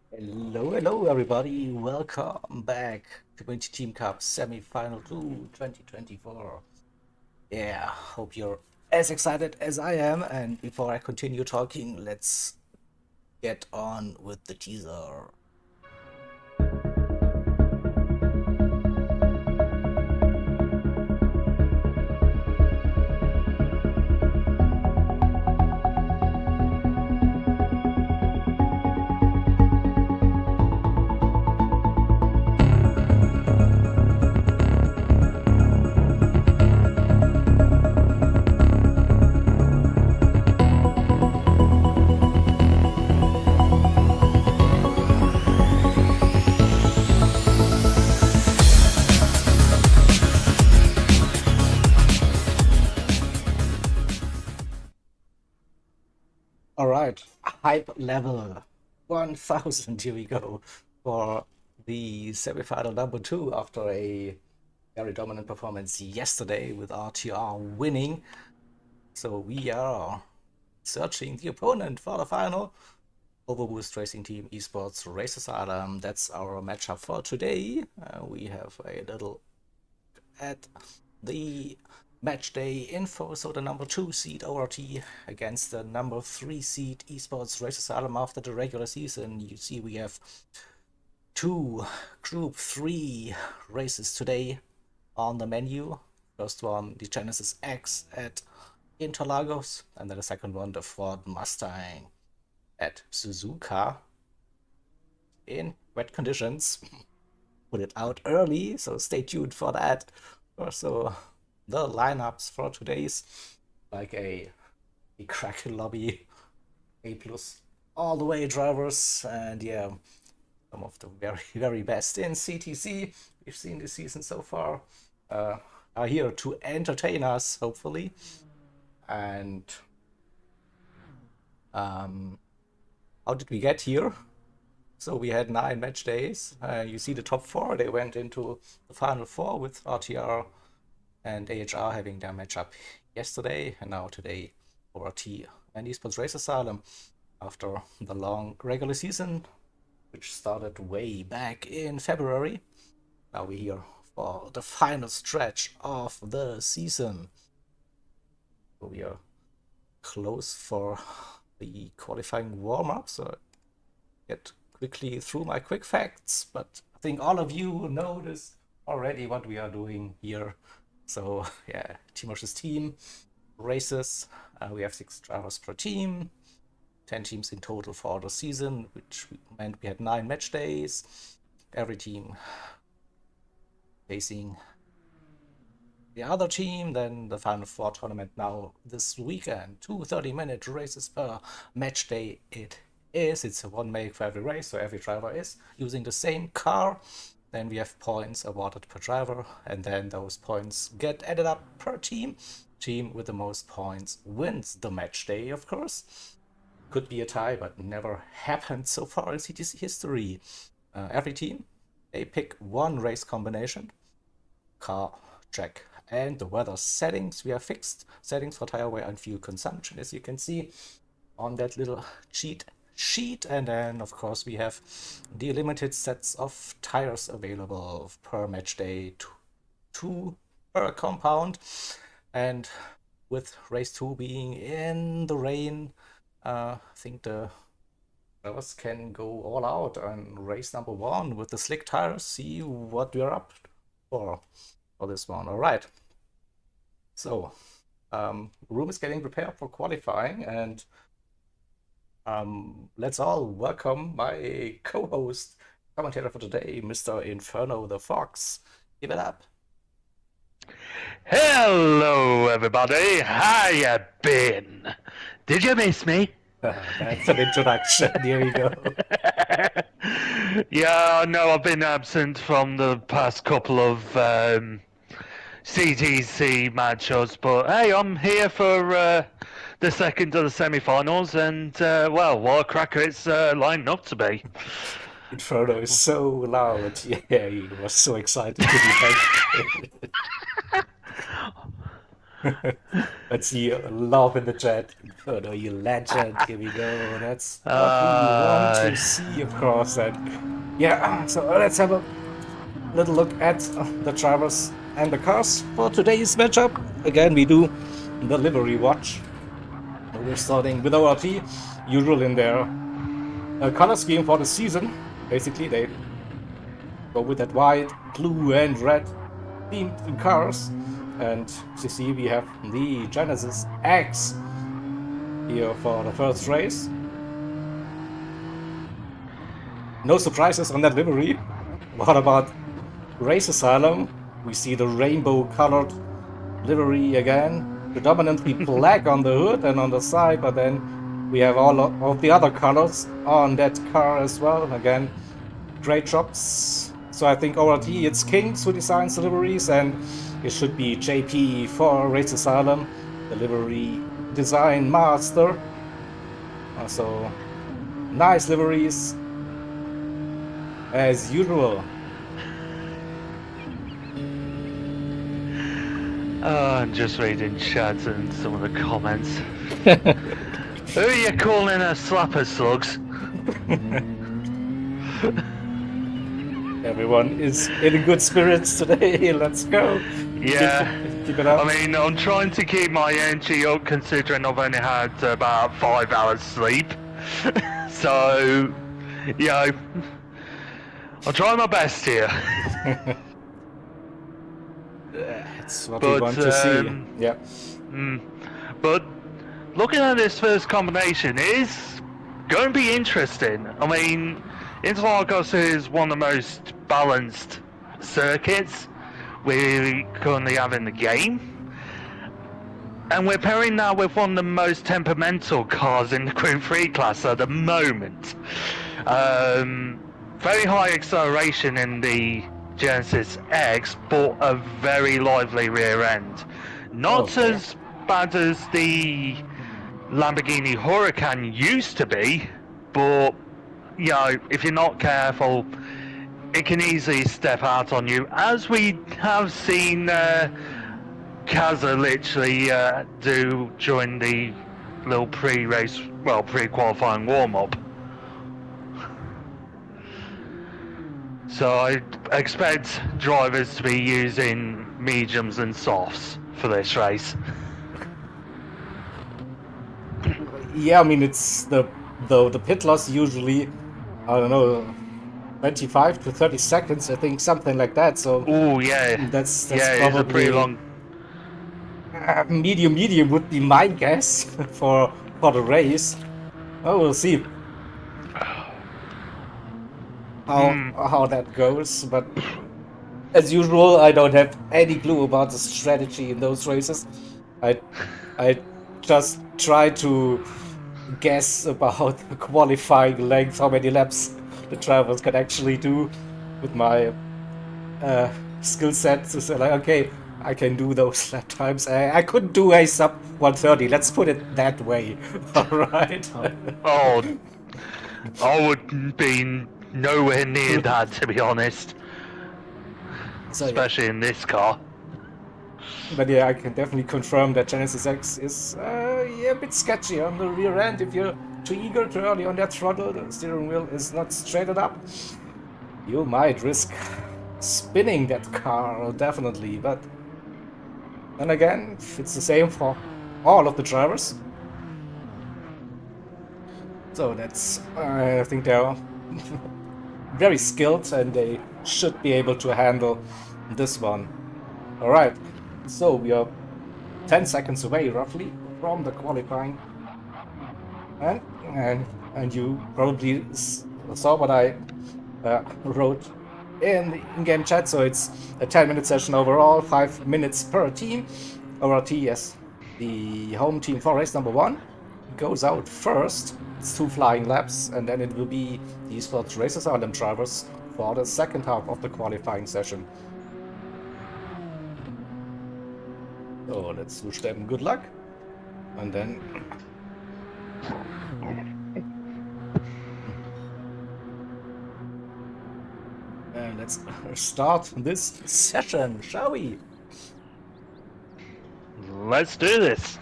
Hello everybody. Welcome back to Community Team Cup Semi-Final 2 2024. Yeah, hope you're as excited as I am. And before I continue talking, let's get on with the teaser. All right, hype level 1000. Here we go for the semi-final number 2 after a very dominant performance yesterday with RTR winning. So we are searching the opponent for the final. Overboost Racing Team Esports Races Adam. That's our matchup for today. We have a little at the match day info. So the number 2 seed ORT against the number 3 seed Esports Races Adam after the regular season. You see we have two Group 3 races today on the menu. First one, the Genesis X at Interlagos, and then the second one, the Ford Mustang at Suzuka in wet conditions. Put it out early, so stay tuned for that. Also, the lineups for today's like a Kraken lobby, A plus all the way drivers, and yeah, some of the very best in CTC we've seen this season so far are here to entertain us, hopefully. And how did we get here? So we had 9 match days. You see the top 4, they went into the final 4 with RTR and AHR having their matchup yesterday, and now today ORT and Esports Race Asylum after the long regular season, which started way back in February. Now we're here for the final stretch of the season. So we are close for the qualifying warm-up, so get quickly through my quick facts, but I think all of you know this already what we are doing here. So yeah, team versus team races. We have 6 drivers per team, 10 teams in total for the season, which meant we had 9 match days. Every team facing the other team. Then the Final 4 tournament now this weekend. 2 30-minute races per match day it is. It's a 1 make for every race, so every driver is using the same car. Then we have points awarded per driver, and then those points get added up per team. Team with the most points wins the match day, of course. Could be a tie, but never happened so far in CTC history. Every team, they pick one race combination, car, track, and the weather settings. We have fixed settings for tire wear and fuel consumption, as you can see on that little cheat sheet. And then of course we have the limited sets of tires available per match day, 2 per compound. And with race 2 being in the rain, I think the drivers can go all out on race number 1 with the slick tires, see what we're up for this one. All right, so room is getting prepared for qualifying, and let's all welcome my co-host, commentator for today, Mr. Inferno the Fox. Give it up. Hello, everybody. How you been? Did you miss me? That's an introduction. Here we go. Yeah, I know I've been absent from the past couple of CTC matchups, but hey, I'm here for the second of the semi-finals, and well, what a cracker it's lining up to be. Inferno is so loud. Yeah, he was so excited to be back. Let's see love in the chat. Further, you legend. Here we go. That's what we want Uh, to see across that. Yeah, so let's have a little look at the drivers and the cars for today's matchup. Again, we do the livery watch. We're starting with ORT, usual in their color scheme for the season. Basically, they go with that white, blue, and red themed cars. And you see, we have the Genesis X here for the first race. No surprises on that livery. What about Race Asylum? We see the rainbow colored livery again, predominantly black on the hood and on the side, but then we have all of the other colors on that car as well. Again, great jobs. So I think ORT, it's Kings who designs the liveries, and it should be JP for Race Asylum, the livery design master. So nice liveries as usual. I'm just reading chat and some of the comments. Who are you calling a slapper, slugs? Everyone is in good spirits today. Let's go. Yeah. Keep it up. I mean, I'm trying to keep my energy up considering I've only had about 5 hours sleep. So, yeah, I'll try my best here. That's what we want to see. Yeah. But looking at this first combination is going to be interesting. I mean, Interlagos is one of the most balanced circuits we currently have in the game. And we're pairing now with one of the most temperamental cars in the Group 3 class at the moment. Very high acceleration in the Genesis X, but a very lively rear end. Not as bad as the Lamborghini Huracan used to be, but you know, if you're not careful, it can easily step out on you, as we have seen Kaza literally do during the little pre-race, well, pre-qualifying warm-up. So I expect drivers to be using mediums and softs for this race. Yeah, I mean, it's the pit loss usually, I don't know, 25 to 30 seconds, I think, something like that. So oh yeah, that's yeah, probably it's a pretty long. Medium would be my guess for the race. Oh, we'll see how that goes. But as usual, I don't have any clue about the strategy in those races. I just try to guess about the qualifying length, how many laps the drivers can actually do with my skill set to say, like, okay, I can do those lap times. I couldn't do a sub 130, let's put it that way. Alright. Oh, I would be nowhere near that, to be honest. So, especially in this car. But yeah, I can definitely confirm that Genesis X is yeah, a bit sketchy on the rear end. If you're too eager, too early on that throttle, the steering wheel is not straightened up, you might risk spinning that car, definitely. But then again, it's the same for all of the drivers. So that's, I think they're very skilled and they should be able to handle this one. Alright, so we are 10 seconds away roughly from the qualifying. And you probably saw what I wrote in the in-game chat, so it's a 10-minute session overall, 5 minutes per team. ORT, yes, the home team for race number 1 goes out first. It's 2 flying laps, and then it will be the esports Race Asylum drivers for the second half of the qualifying session. So let's wish them good luck, and then let's start this session, shall we? Let's do this.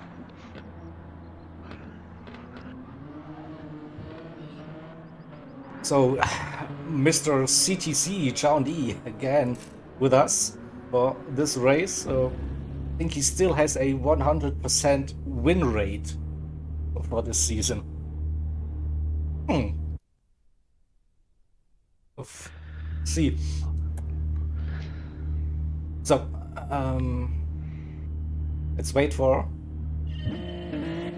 So, Mr. CTC, Chaundi, again with us for this race. So, I think he still has a 100% win rate for this season. See. So, let's wait for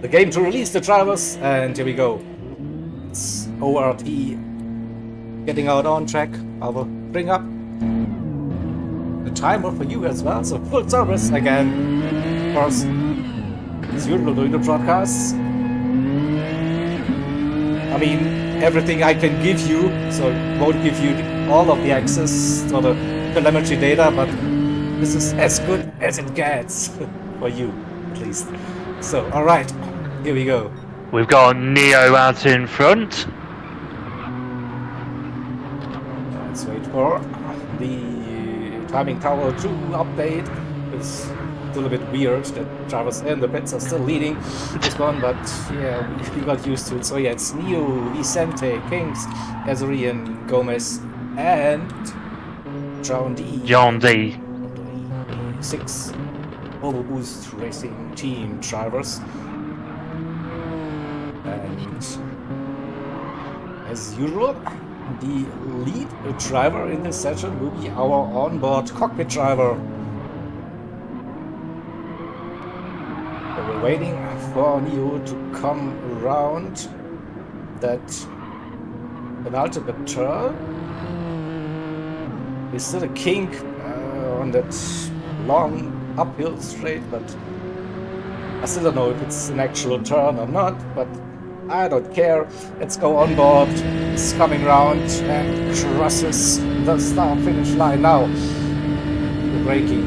the game to release the drivers, and here we go. It's ORT getting out on track. I will bring up the timer for you as well, so full service again. Of course, as usual doing the broadcasts. I mean, everything I can give you, so I won't give you all of the access to the telemetry data, but this is as good as it gets for you, at least. So, alright, here we go. We've got Neo out in front. Let's wait for the timing tower 2 update. It's still a bit weird that drivers in the pits are still leading this one, but yeah, we got used to it. So yeah, it's Neo, Vicente, Kings, Azarian, Gomez, and John D. 6 Turbo Boost Racing Team drivers. And as usual, the lead driver in this session will be our onboard cockpit driver. So we're waiting for Neo to come around that penultimate turn. There's still a kink on that long uphill straight, but I still don't know if it's an actual turn or not, but I don't care. Let's go on board. It's coming round and crosses the start finish line now. We're braking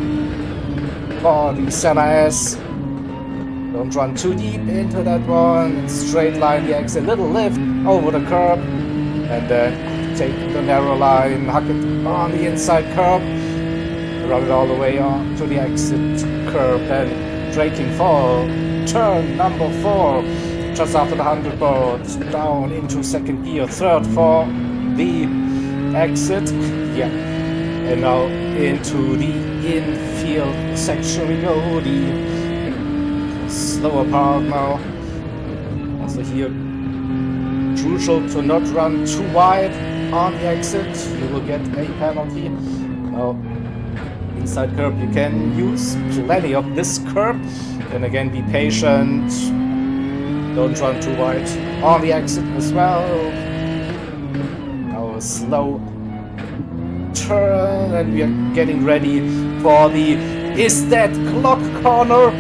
for the Senna S. Don't run too deep into that one. Straight line the exit, little lift over the curb, and then take the narrow line, huck it on the inside curb, run it all the way on to the exit curb, then braking for turn number 4, just after the 100 board, down into second gear, third for the exit, yeah, and now into the infield section we go, the slower part now. Also here, crucial to not run too wide on the exit, you will get a penalty. Now, inside curb you can use plenty of this curb, and again be patient, don't run too wide on the exit as well. Now a slow turn, and we are getting ready for the is that clock corner.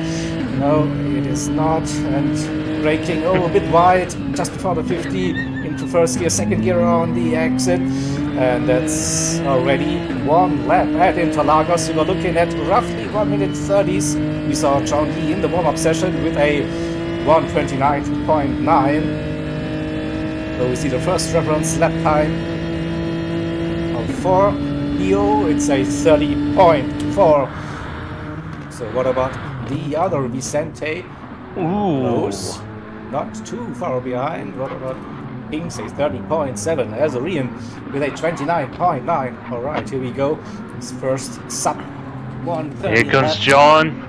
No, it is not, and braking a bit wide just before the 50 into first gear, second gear on the exit. And that's already one lap at Interlagos. We were looking at roughly 1 minute 30s. We saw John D in the warm-up session with a 1:29.9. So we see the first reference lap time for Neo. It's a 30.4. So what about the other Vicente? Close, not too far behind. What about Kings, a 30.7, Azarian with a 29.9. Alright, here we go. His first sub 130. Here comes John.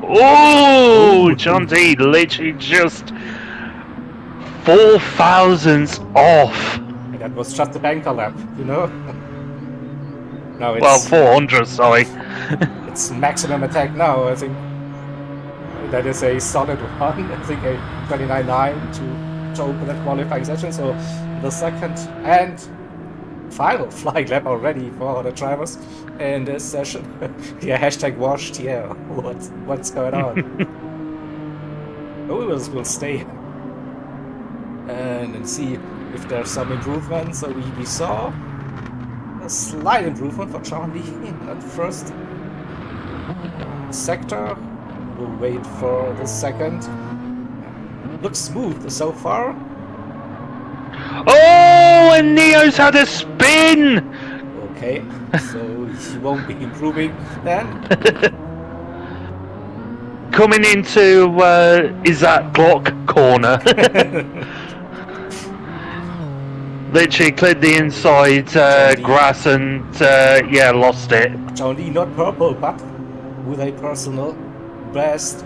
Oh, John D literally just 4 thousandths off. And that was just a banker lap, you know? No, it's, well, 400, sorry. It's maximum attack now, I think. That is a solid one. I think a 29.9 to open that qualifying session. So the second and final flying lap already for the drivers in this session. Yeah, hashtag washed. Yeah, what's going on? Oh, we'll stay and then see if there's some improvement. So we saw a slight improvement for Charlie in that first sector. We'll wait for the second. Looks smooth so far. Oh, and Neo's had a spin! Okay, so he won't be improving then. coming into is that clock corner. Literally cleared the inside grass and yeah, lost it. Only not purple, but with a personal best.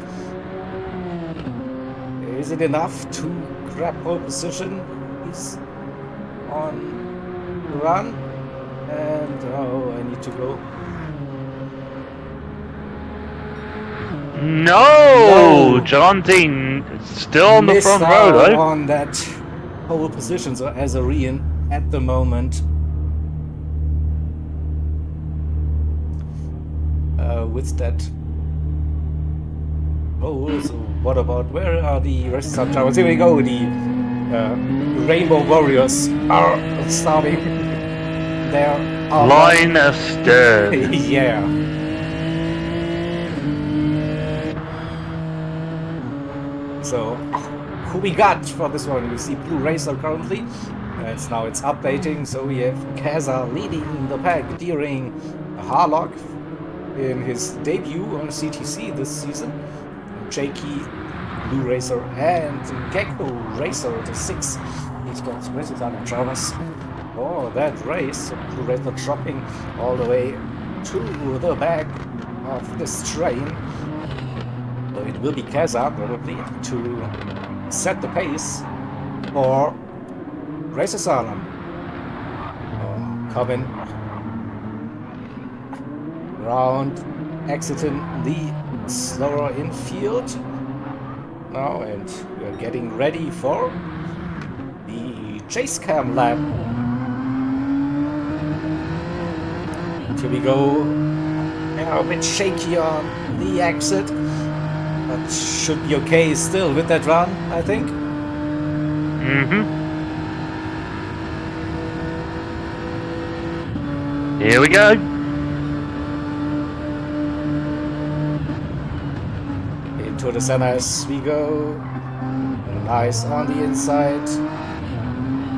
Is it enough to grab pole position? He's on the run, and oh, I need to go. No, John Dean still on the front row though. On that pole position, so as a Rian at the moment. With that. Oh, so what about where are the rest of towers? Here we go. The Rainbow Warriors are starting their line of stern. Yeah. So, who we got for this one? We see Blue Racer currently. It's updating. So we have Kaza leading the pack during Harlock in his debut on CTC this season. Jakey, Blue Racer, and Gecko Racer the 6. He's got races on drivers for that race. Blue Racer dropping all the way to the back of this train. So it will be Kaza probably to set the pace for Racer Salon. Coming round, exiting the slower infield now, and we're getting ready for the chase cam lap. Here we go. A bit shaky on the exit, but should be okay still with that run, I think. Here we go. To the center as we go. Nice on the inside.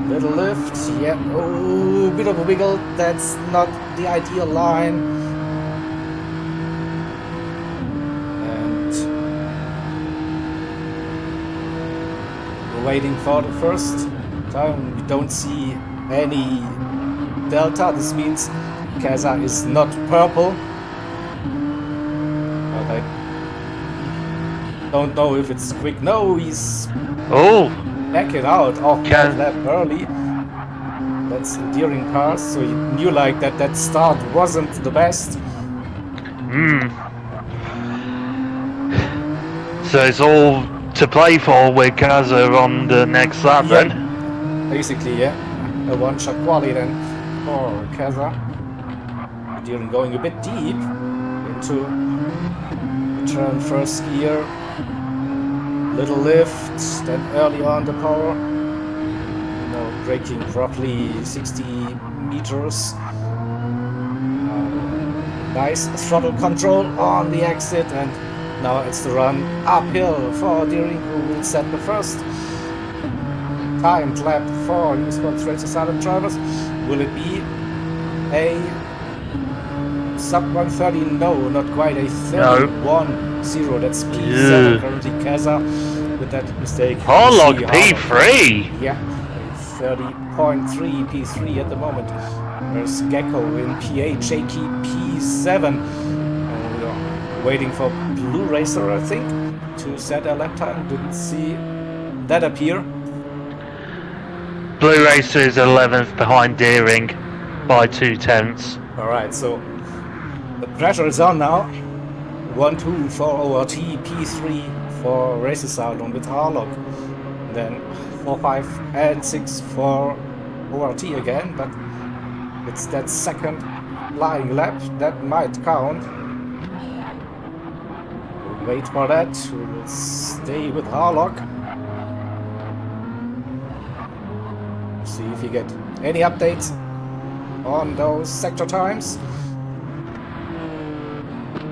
Little lift. Yeah. Oh, bit of a wiggle. That's not the ideal line. And we're waiting for the first time. We don't see any delta. This means Kaza is not purple. But I don't know if it's quick. No, he's backing out of that lap early. That's endearing pass, so you knew like that start wasn't the best. So it's all to play for with Kaza on the next lap then? Basically, yeah. A one-shot quali then for Kaza. Endearing going a bit deep into turn first gear. Little lift, then early on the power. Braking roughly 60 meters. Nice throttle control on the exit, and now it's the run uphill for Deering, who will set the first timed lap for eSports Racer Silent drivers. Will it be a sub 130? No, not quite. A 31.0. That's P7 currently. Kaza with that mistake. Harlock P3. Yeah, 30.3 P3 at the moment. There's Gecko in P8, Jakey P7. We are waiting for Blue Racer, I think, to set a lap time. Didn't see that appear. Blue Racer is 11th behind Deering by 2/10. Alright, so the pressure is on now. 1-2 for ORT, P3 for Racer Sound with Harlock. Then 4, 5, and 6 for ORT again, but it's that second flying lap that might count. We'll wait for that. We'll stay with Harlock. See if you get any updates on those sector times.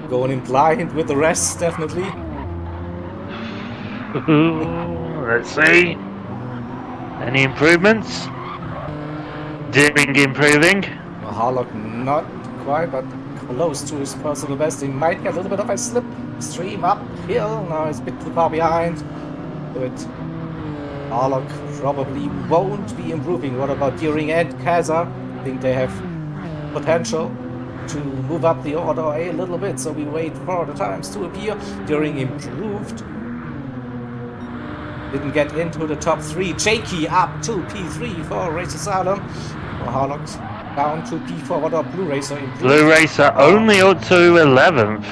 Going in blind with the rest, definitely. Let's see. Any improvements? Deering improving. Harlock not quite, but close to his personal best. He might get a little bit of a slip Extreme uphill. Now it's a bit too far behind. But Arlok probably won't be improving. What about Deering and Kaza? I think they have potential to move up the order a little bit, so we wait for the times to appear. Deering improved. Didn't get into the top 3. Jakey up to P3 for Race Asylum. For Harlock down to P4. What about Blue Racer improved? Blue Racer only up to 11th.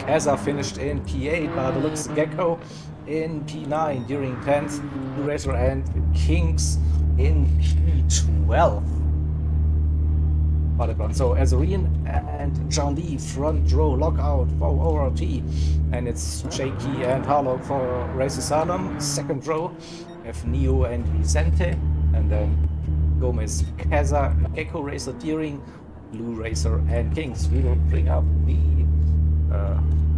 Kaza finished in P8, but it looks Gecko in P9 during 10th. Blue Racer and Kings in P12. So Azarine and John Lee front row lockout for ORT, and it's Jakey and Harlock for Race Asylum. Second row we have Neo and Vicente, and then Gomez, Kaza, Gecko Racer, Deering, Blue Racer, and Kings. We will bring up the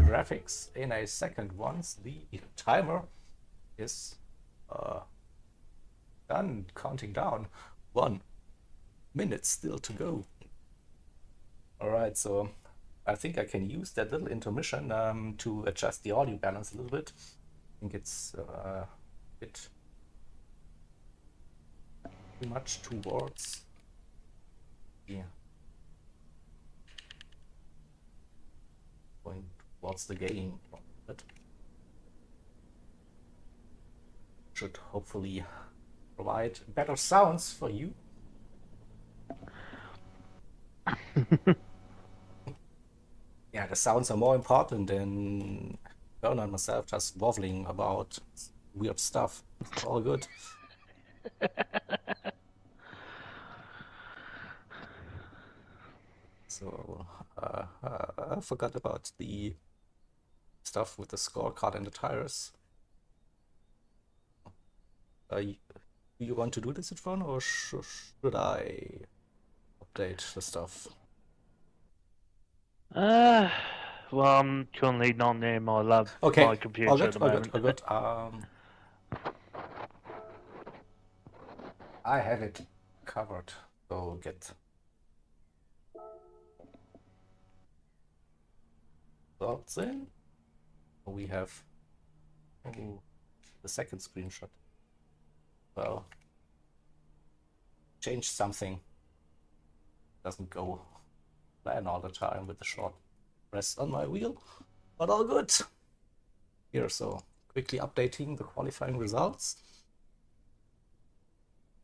graphics in a second once the timer is done counting down. 1 minute still to go. Alright, so I think I can use that little intermission to adjust the audio balance a little bit. I think it's a bit too much towards going towards the gain, but should hopefully provide better sounds for you. Yeah, the sounds are more important than Werner and myself just waffling about weird stuff. It's all good. So I forgot about the stuff with the scorecard and the tires. Do you want to do this, Ron, or should I update the stuff? Well, I'm currently not near my lab, Okay, my computer all good, at the all moment. good, all good. I have it covered, so get thoughts in. We have the second screenshot. Well, change something. Doesn't go plan all the time with the short rest on my wheel, but all good. Here, so quickly updating the qualifying results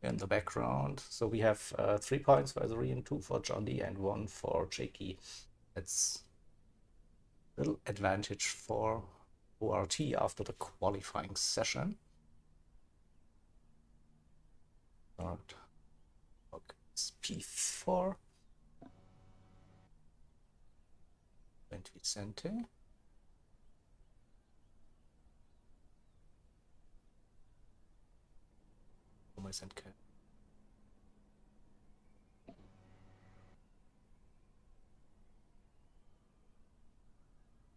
in the background. So we have 3 points for Azarian, 2 for John Lee, and 1 for Jakey. That's a little advantage for ORT after the qualifying session. Start. Okay, it's P4. And Vicente. Gomez and Ken.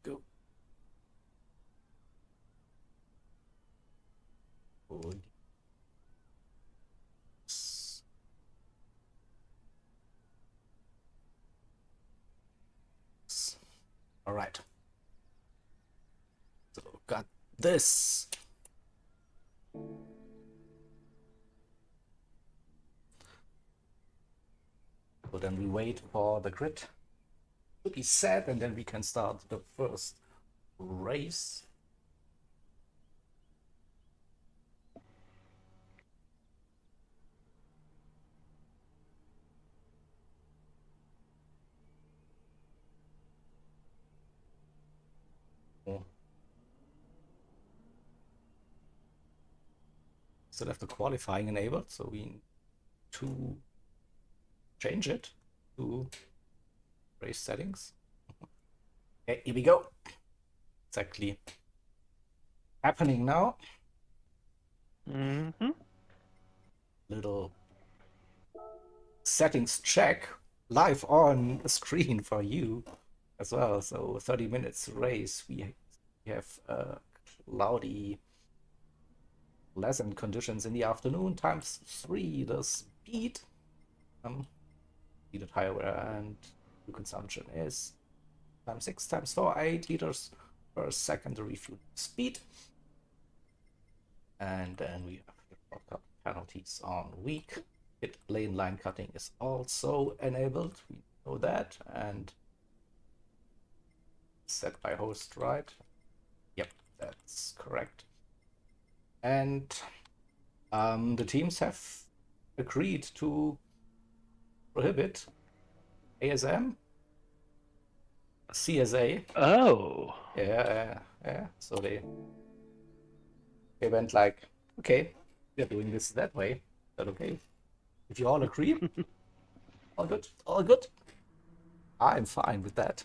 Go. Oh. All right. So got this. So then we wait for the grid to be set, and then we can start the first race. Still have the qualifying enabled, so we need to change it to race settings. Okay, here we go. It's actually happening now. Little settings check live on the screen for you as well. So 30 minutes race. We have cloudy, pleasant conditions in the afternoon, times 3 the speed. Needed higher and the consumption is times 6 times 4, 8 liters per secondary fuel speed. And then we have penalties on weak. Pit lane line cutting is also enabled. We know that. And set by host, right? Yep, that's correct. And the teams have agreed to prohibit ASM, CSA. Oh. Yeah. So they went like, okay, we're doing this that way. Is that okay? If you all agree, all good, all good. I'm fine with that.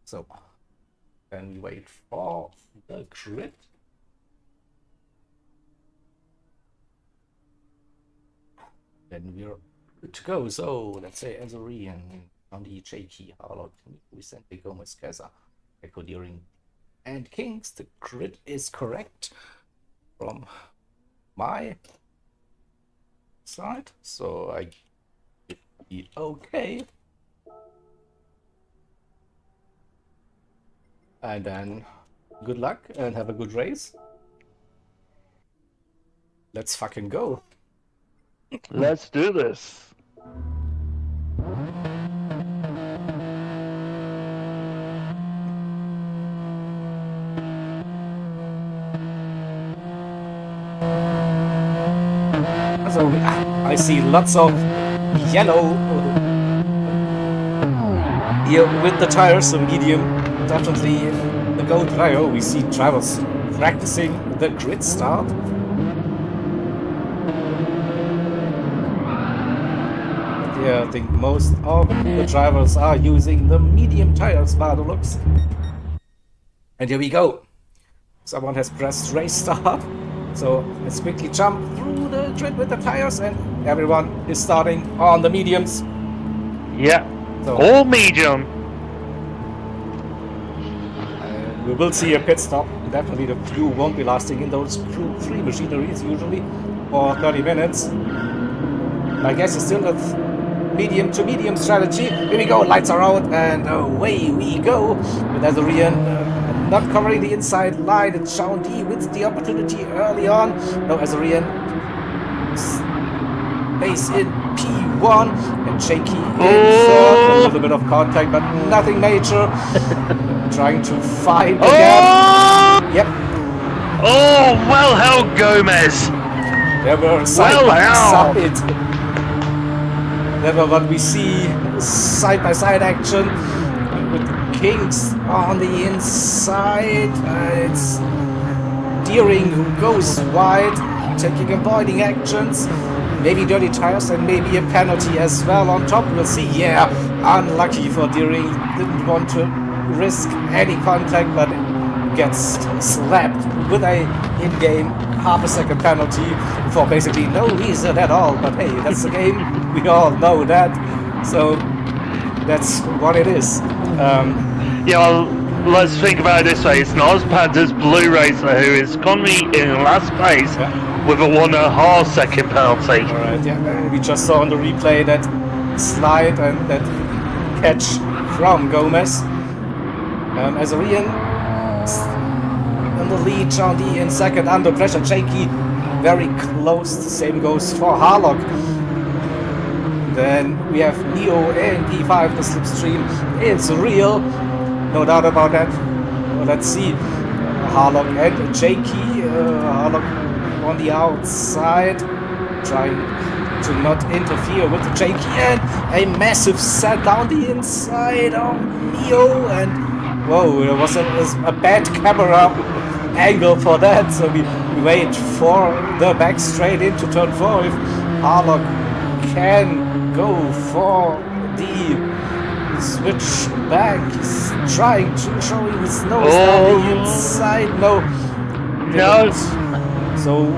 So then we wait for the grid. Then we're good to go. So let's say Azorian on the J key, Harlock, recently Gomez, Keza, Echo Deering, and Kings. The grid is correct from my side. So I give the okay. And then good luck and have a good race. Let's fucking go. Let's do this. So I see lots of yellow here with the tires, so medium, definitely the go trio. We see drivers practicing the grid start. Yeah, I think most of the drivers are using the medium tires by the looks. And here we go. Someone has pressed race start. So let's quickly jump through the grid with the tires, and everyone is starting on the mediums. Yeah, So all medium. we will see a pit stop. Definitely the fuel won't be lasting in those Group 3 machineries usually for 30 minutes. My guess is still a medium to medium strategy. Here we go, lights are out, and away we go. With Azorian not covering the inside line, and Shaondi with the opportunity early on. No, Azorian stays in P1, and Shaky in third. A little bit of contact, but nothing major. Trying to find again. Yep. Oh, well held, Gomez. There were side by side. Never what we see side-by-side action with Kings on the inside. It's Deering who goes wide, taking avoiding actions. Maybe dirty tires and maybe a penalty as well on top. We'll see. Yeah, unlucky for Deering. Didn't want to risk any contact, but gets slapped with a in-game half-a-second penalty for basically no reason at all. But hey, that's the game. We all know that. So that's what it is. Yeah, well, let's think about it this way. It's not Panda's Blue Racer who is currently in last place with a 1.5 second penalty. Alright, yeah. We just saw on the replay that slide and that catch from Gomez. Azorian in the lead, Shaondi in second, under pressure, Shaky very close, the same goes for Harlock. Then we have Neo in P5, the slipstream is real, no doubt about that. Well, let's see, Harlock and Shaky, Harlock on the outside, trying to not interfere with the Shaky, and a massive set down the inside of Neo, and whoa, there was a bad camera angle for that, so we wait for the back straight into turn 4. If Harlock can go for the switch back, he's trying to showing his nose down the inside. No. So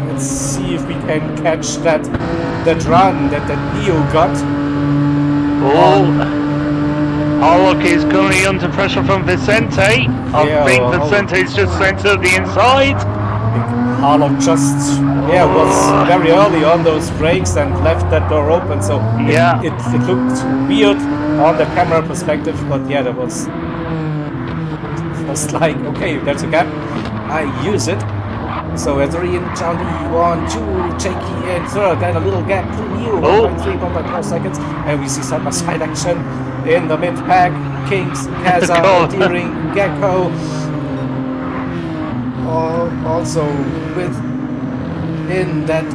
let's see if we can catch that run that Neo got. Harlock is currently under pressure from Vicente. I think Vicente's just centered the inside. Harlock just was very early on those brakes and left that door open, so Yeah. it looked weird on the camera perspective, but yeah, that was like, okay, there's a gap, I use it. So Azuri and Charlie 1, 2, Jakey in third, then a little gap to Neo, 1.3, 1.4 seconds, and we see side by side action in the mid pack. Kings, Kaza, Deering, Gecko. Also within that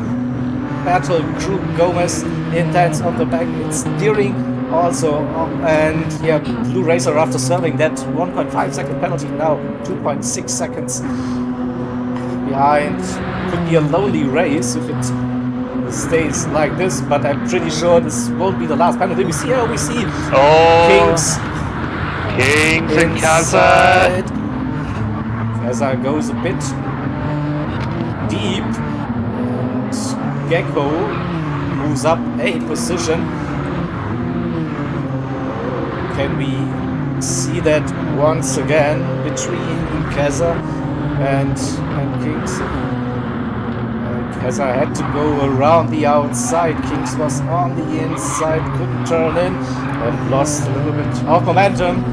battle group, Gomez intense on the back, it's Deering also, and yeah, Blue Racer after serving that 1.5 second penalty, now 2.6 seconds behind. Could be a lonely race if it stays like this, but I'm pretty sure this won't be the last penalty. We see Kings and Kaza. Kaza goes a bit deep, and Gecko moves up a position. Can we see that once again between Kaza and Kings? Kaza had to go around the outside. Kings was on the inside, couldn't turn in, and lost a little bit of momentum.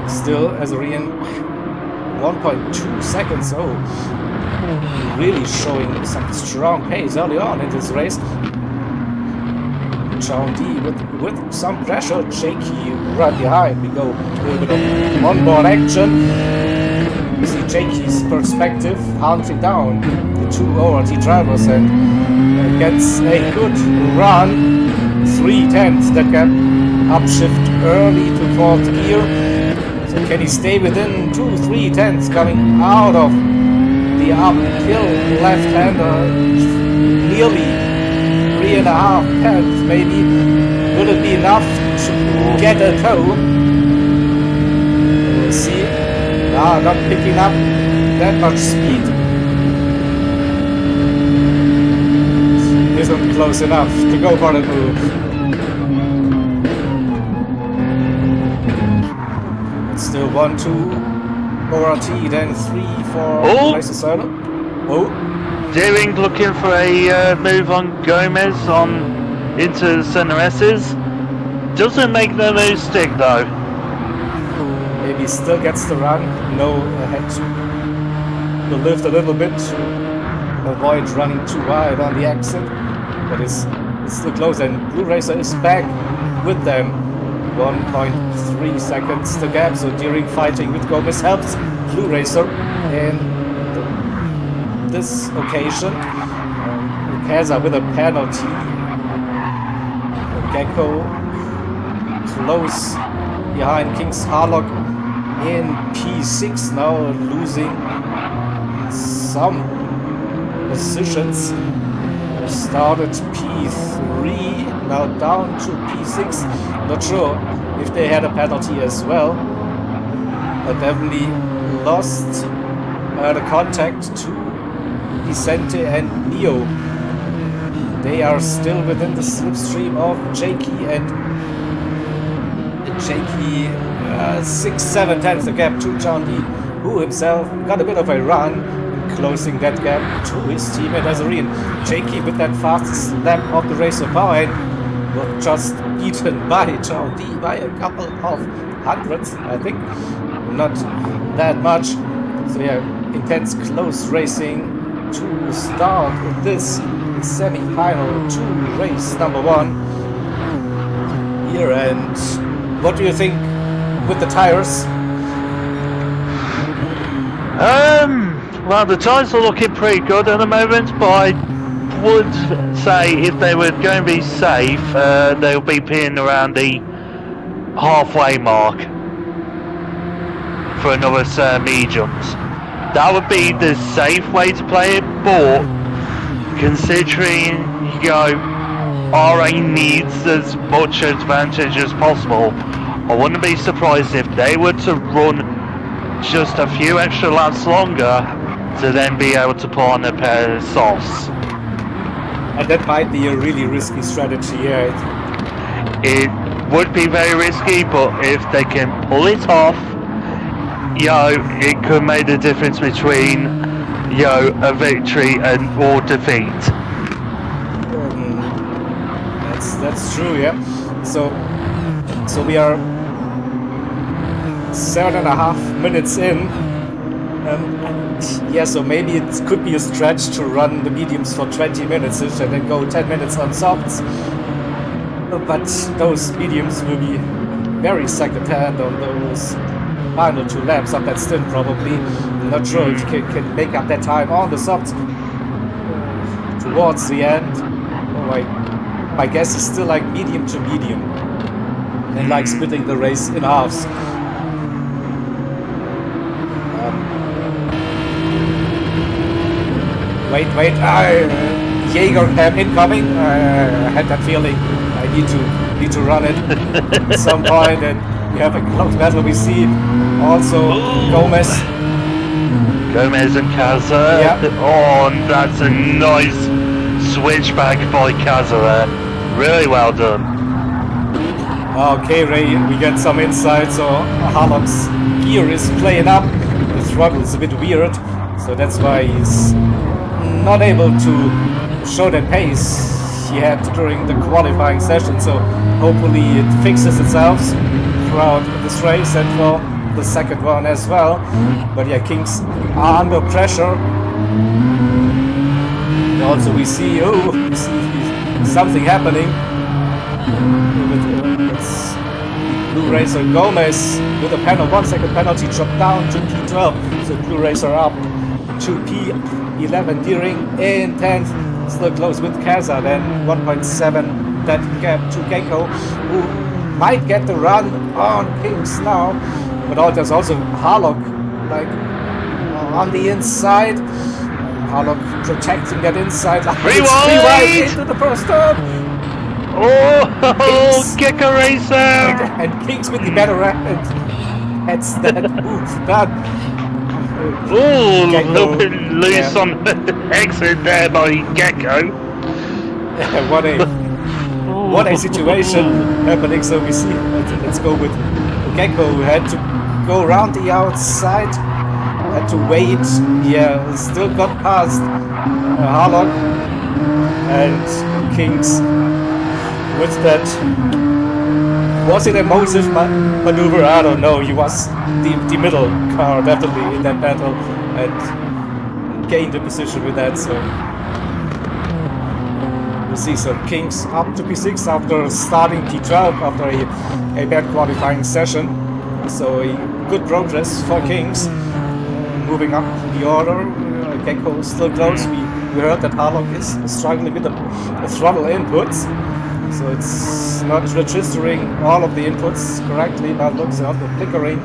Still, Azorian 1.2 seconds. Oh, really showing some strong pace early on in this race. Sean D with some pressure, Jakey right behind. We go a little bit of on-board action. We see Jakey's perspective hunting down the two ORT drivers and gets a good run. 3/10 that gap, upshift early to fourth gear. So can he stay within 2-3 coming out of the uphill left-hander? Nearly 3.5 tenths maybe. Will it be enough to get a tow? We'll see. Not picking up that much speed. Isn't close enough to go for the move. It's still 1-2 ORT, then 3-4 Racer Solo. Oh. Deering looking for a move on Gomez into the center S's. Doesn't make the move stick though. Maybe still gets the run. No, had to lift a little bit to avoid running too wide on the exit. But it's still close, and Blue Racer is back with them. 1.3 seconds the gap, so Deering fighting with Gomez helps Blue Racer in this occasion. Kaza with a penalty. Gecko close behind Kings. Harlock in P6 now, losing some positions. Started P3, now down to P6. Not sure if they had a penalty as well, but definitely lost the contact to Vicente and Neo. They are still within the slipstream of Jakey, and Jakey 6-7 tenths the gap to John D, who himself got a bit of a run, closing that gap to his teammate Azorian. Jakey with that fastest lap of the race so far, and was just beaten by John D by a couple of hundredths, I think. Not that much. So yeah, intense close racing to start this semi-final to race number 1 here. And what do you think with the tires? Well, the tires are looking pretty good at the moment, but I would say if they were going to be safe, they'll be pitting around the halfway mark for another mediums. That would be the safe way to play it, but considering, RA needs as much advantage as possible, I wouldn't be surprised if they were to run just a few extra laps longer to then be able to put on a pair of softs. And that might be a really risky strategy, yeah. It would be very risky, but if they can pull it off, it could make the difference between, a victory or defeat. That's true, yeah. So we are 7.5 minutes in. Yeah, so maybe it could be a stretch to run the mediums for 20 minutes and then go 10 minutes on softs. But those mediums will be very second-hand on those final 2 laps of that stint, probably. I'm not sure if you can make up that time on the softs towards the end. My guess is still like medium to medium, and like splitting the race in halves. Wait, Jaeger cam incoming. I had that feeling. I need to run it at some point, and we have a close battle. We see also Gomez and Kaza. Yeah. Oh, and that's a nice switchback by Kaza there. Really well done. Okay, Ray, we get some insight. So Harlock's gear is playing up. The throttle is a bit weird, so that's why he's not able to show the pace he had during the qualifying session. So hopefully it fixes itself throughout this race and for the second one as well. But yeah, Kings are under pressure. And also we see something happening with Blue Racer Gomez with a 1-second penalty, dropped down to P12. So Blue Racer up to P11 during in 10th, still close with Kaza, then 1.7 that gap to Gecko, who might get the run on Kings now. But there's also Harlock like on the inside. Harlock protecting that inside line. Free wide into the first turn. Oh, Gecko Racer! And Kings with the better end. That's that move done. Oh, a little bit loose on the exit there by Gecko. What a situation happening. So we see, let's go with Gecko, who had to go around the outside, had to wait. Yeah, still got past Harlock and Kings with that. Was it a Moses maneuver? I don't know. He was the middle car definitely in that battle and gained the position with that. So we see some Kings up to P6 after starting P12 after a bad qualifying session. So a good progress for Kings. Moving up the order, Gecko is still close. We heard that Harlock is struggling with the throttle inputs. So it's not registering all of the inputs correctly, but looks not flickering.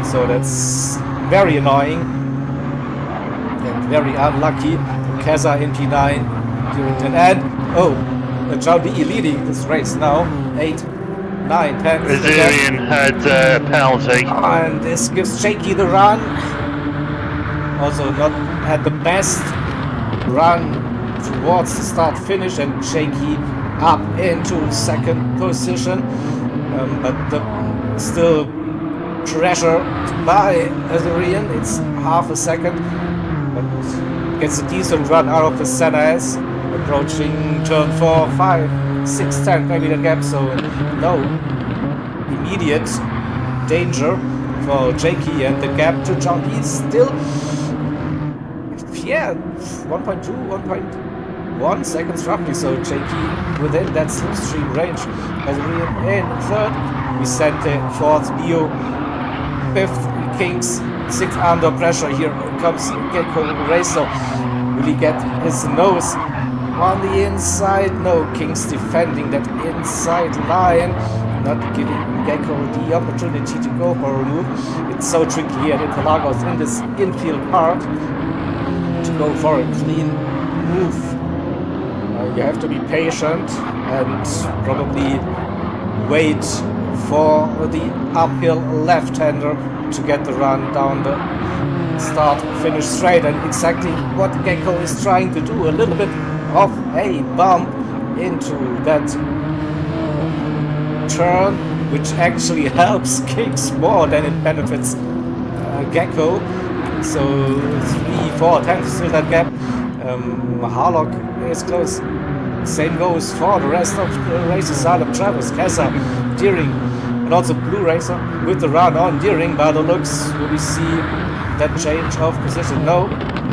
So that's very annoying and very unlucky. Kaza in P9 during 10 and John B leading this race now. 8, 9, 10. Brazilian had a penalty. And this gives Shaky the run. Also not had the best run towards the start finish, and Shaky up into second position, but still pressure by Azurian. It's half a second, but gets a decent run out of the Senna-S, approaching turn 4, 5, 6, 10, maybe the gap. So no immediate danger for Jakey, and the gap to John B is still 1.2, 1.1 seconds roughly. So Jakey within that slipstream range. Azurian in third, we sent the fourth Bio, fifth Kings, sixth under pressure. Here comes Gecko Racer. Will he get his nose on the inside? No, Kings defending that inside line, not giving Gecko the opportunity to go for a move. It's so tricky here at Interlagos in this infield part to go for a clean move. You have to be patient and probably wait for the uphill left-hander to get the run down the start finish straight, and exactly what Gecko is trying to do. A little bit of a bump into that turn, which actually helps Kings more than it benefits Gecko. So 3-4 tenths still that gap. Harlock is close. Same goes for the rest of the race. Asylum, Travis, Kessa, Deering, and also Blue Racer with the run on Deering. By the looks, will we see that change of position? No,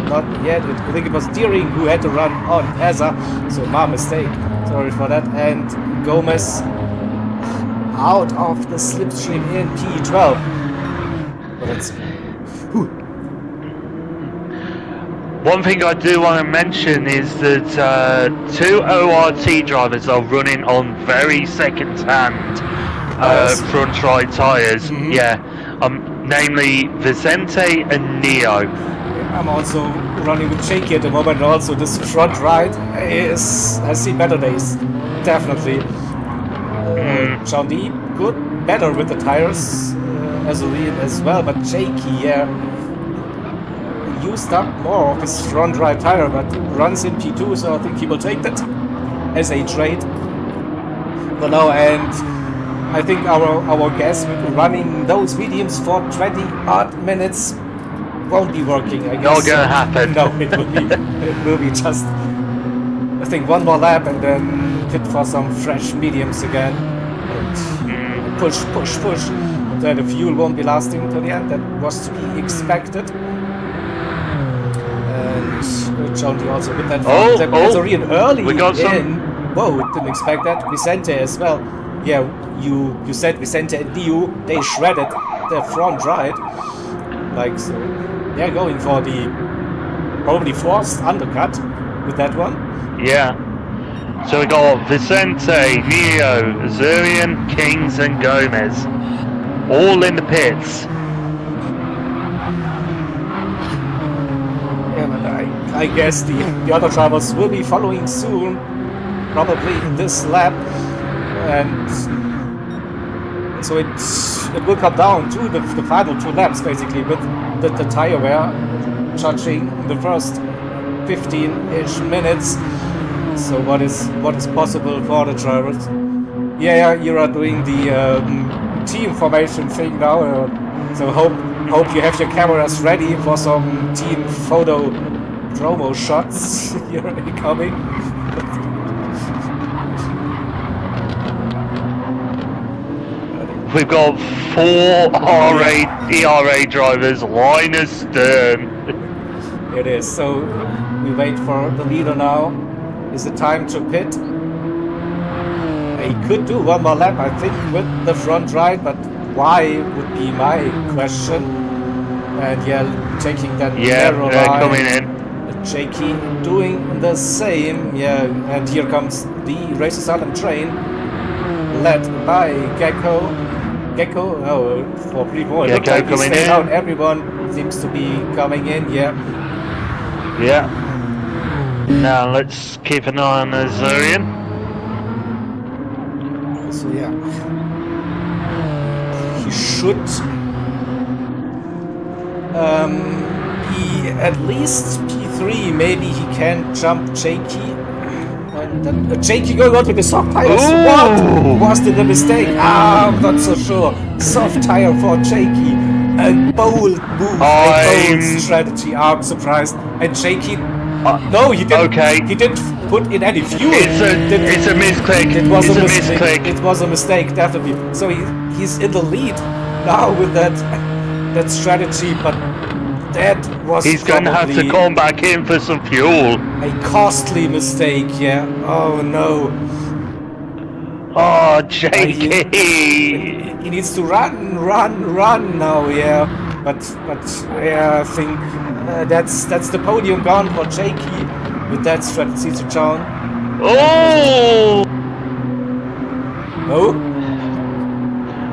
not yet. I think it was Deering who had to run on Kessa. So my mistake. Sorry for that. And Gomez out of the slipstream in P12. But that's one thing I do want to mention is that 2 ORT drivers are running on very second-hand front right tyres. Yeah, namely Vicente and Neo. I'm also running with Shaky at the moment. Also, this front right has seen better days, definitely. John D, good, better with the tires as well, but Shaky, yeah, used up more of his front right tire, but runs in P2, so I think he will take that as a trade for now. And I think our guess with running those mediums for 20 odd minutes won't be working, I guess. Not gonna happen. No, it will be just, I think, one more lap and then pit for some fresh mediums again. And push. Then the fuel won't be lasting till the end. That was to be expected. And John D also with that. That's already an early we got in. Whoa, didn't expect that. Vicente as well. Yeah, you said Vicente and Liu, they shredded their front right. Like so. They're going for the probably forced undercut with that one. Yeah. So we got Vicente, Neo, Azurian, Kings, and Gomez, all in the pits. Yeah, but I guess the other drivers will be following soon, probably in this lap, and so it will come down to the final 2 laps basically with the tire wear, judging the first 15-ish minutes. So what is possible for the drivers? Yeah, eRA doing the team formation thing now. So hope you have your cameras ready for some team photo promo shots here coming. We've got 4 eRA drivers line astern. It is. So we wait for the leader now. Is it time to pit? He could do one more lap, I think, with the front right, but why would be my question. And yeah, taking that narrow line. Coming in. Jakey doing the same. Yeah, and here comes the Race Asylum train, led by Gecko, for Primo. Gecko like coming in. Out. Everyone seems to be coming in. Yeah. Now let's keep an eye on Azurian. So yeah, he should be at least P3. Maybe he can jump Jakey. And then Jakey going on with the soft tires. What was the mistake? I'm not so sure. Soft tire for Jakey. A bold move, a bold strategy. I'm surprised. And Jakey, no, he didn't. Okay. He didn't put in any fuel. It's a misclick. It was it's a mistake. misclick. It was a mistake, definitely. So he's in the lead now with that strategy, but that was he's going to have to come back in for some fuel. A costly mistake, yeah. Oh no. Oh, Jakey. He needs to run now, yeah. But yeah, I think that's the podium gone for Jakey with that strategy to John. Oh!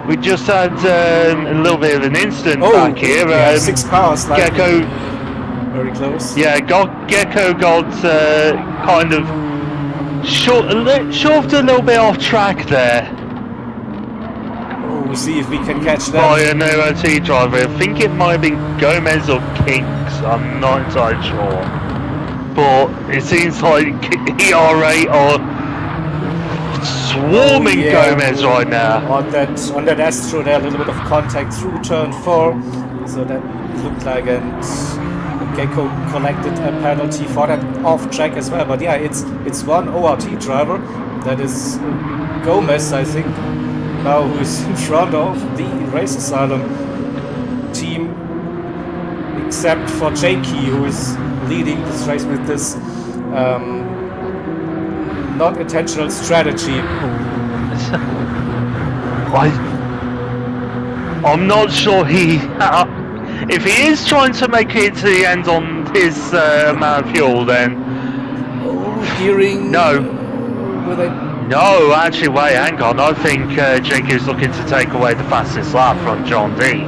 We just had a little bit of an incident back here. Yeah, 6 cars, like Gecko, very close. Yeah, Gecko got kind of shoved a little bit off track there. We'll see if we can catch that. By an ORT driver. I think it might have been Gomez or Kinks. I'm not entirely sure. But it seems like eRA are swarming Gomez right now. On that Astro there, a little bit of contact through turn 4. So that looked like Gecko collected a penalty for that off track as well. But yeah, it's one ORT driver, that is Gomez, I think, now who is in front of the Race Asylum team, except for Jakey, who is leading this race with this not intentional strategy. I'm not sure if he is trying to make it to the end on his amount of fuel, then Gearing. no. With a No, actually, wait, hang on. I think Jake is looking to take away the fastest lap from John D.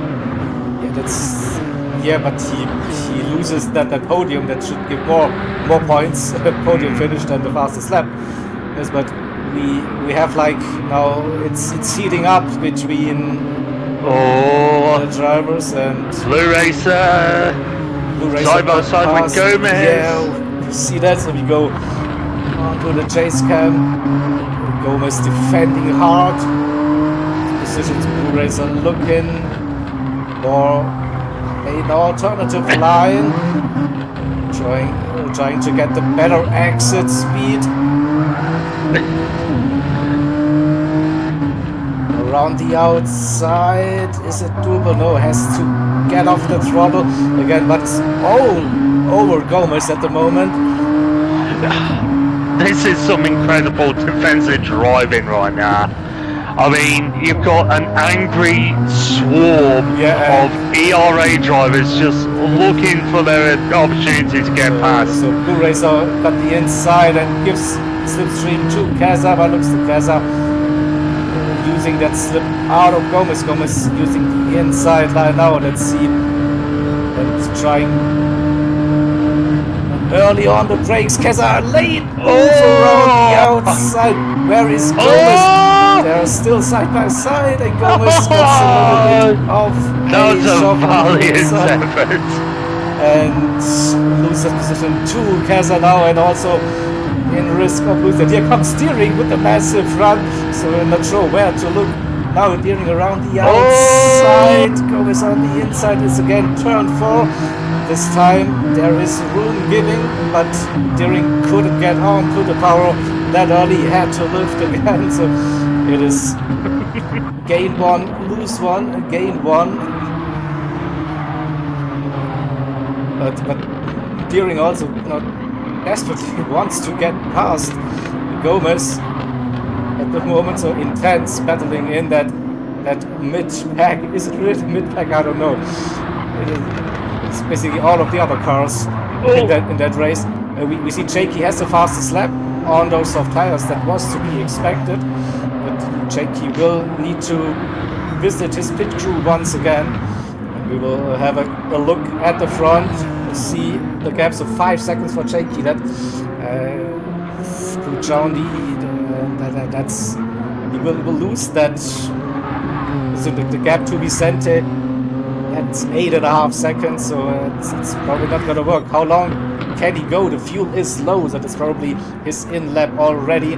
Yeah, but he loses that podium that should give more points. Podium finish than the fastest lap. Yes, but we have like now it's heating up between the drivers and Blue Racer side by side with Gomez. Yeah, we see that, so we go onto the chase cam. Gomez defending hard. Positions Blue Racer looking for an alternative line, trying to get the better exit speed. Around the outside, is it doable? No, has to get off the throttle again, but it's all over Gomez at the moment. This is some incredible defensive driving right now. I mean, you've got an angry swarm of eRA drivers just looking for their opportunity to get past. So Blue Racer got the inside and gives slipstream to Kaza, but looks to Kaza using that slip out of Gomez. Gomez using the inside line now. Let's see. And trying early on the brakes. Kaza late around the outside. Where is Gomez? They're still side by side, and Gomez gets a little bit of a valiant effort. And loses position to Kaza now, and also in risk of losing. Here comes steering with a massive run, so we're not sure where to look. Now steering around the outside. Gomez on the inside is again turn 4. This time there is room giving, but Deering couldn't get on to the power that early. He had to lift again, so it is gain 1, lose 1, gain 1. But Deering also not desperately wants to get past Gomez at the moment, so intense battling in that mid-pack. Is it really mid-pack? I don't know. It's basically all of the other cars in that race. We see Jakey has the fastest lap on those soft tires. That was to be expected, but Jakey will need to visit his pit crew once again. And we will have a look at the front. See the gaps of 5 seconds for Jakey. That to John D. That's he will lose that. So the gap to Vicente. That's 8.5 seconds, so it's probably not gonna work. How long can he go? The fuel is low, so that's probably his in lap already.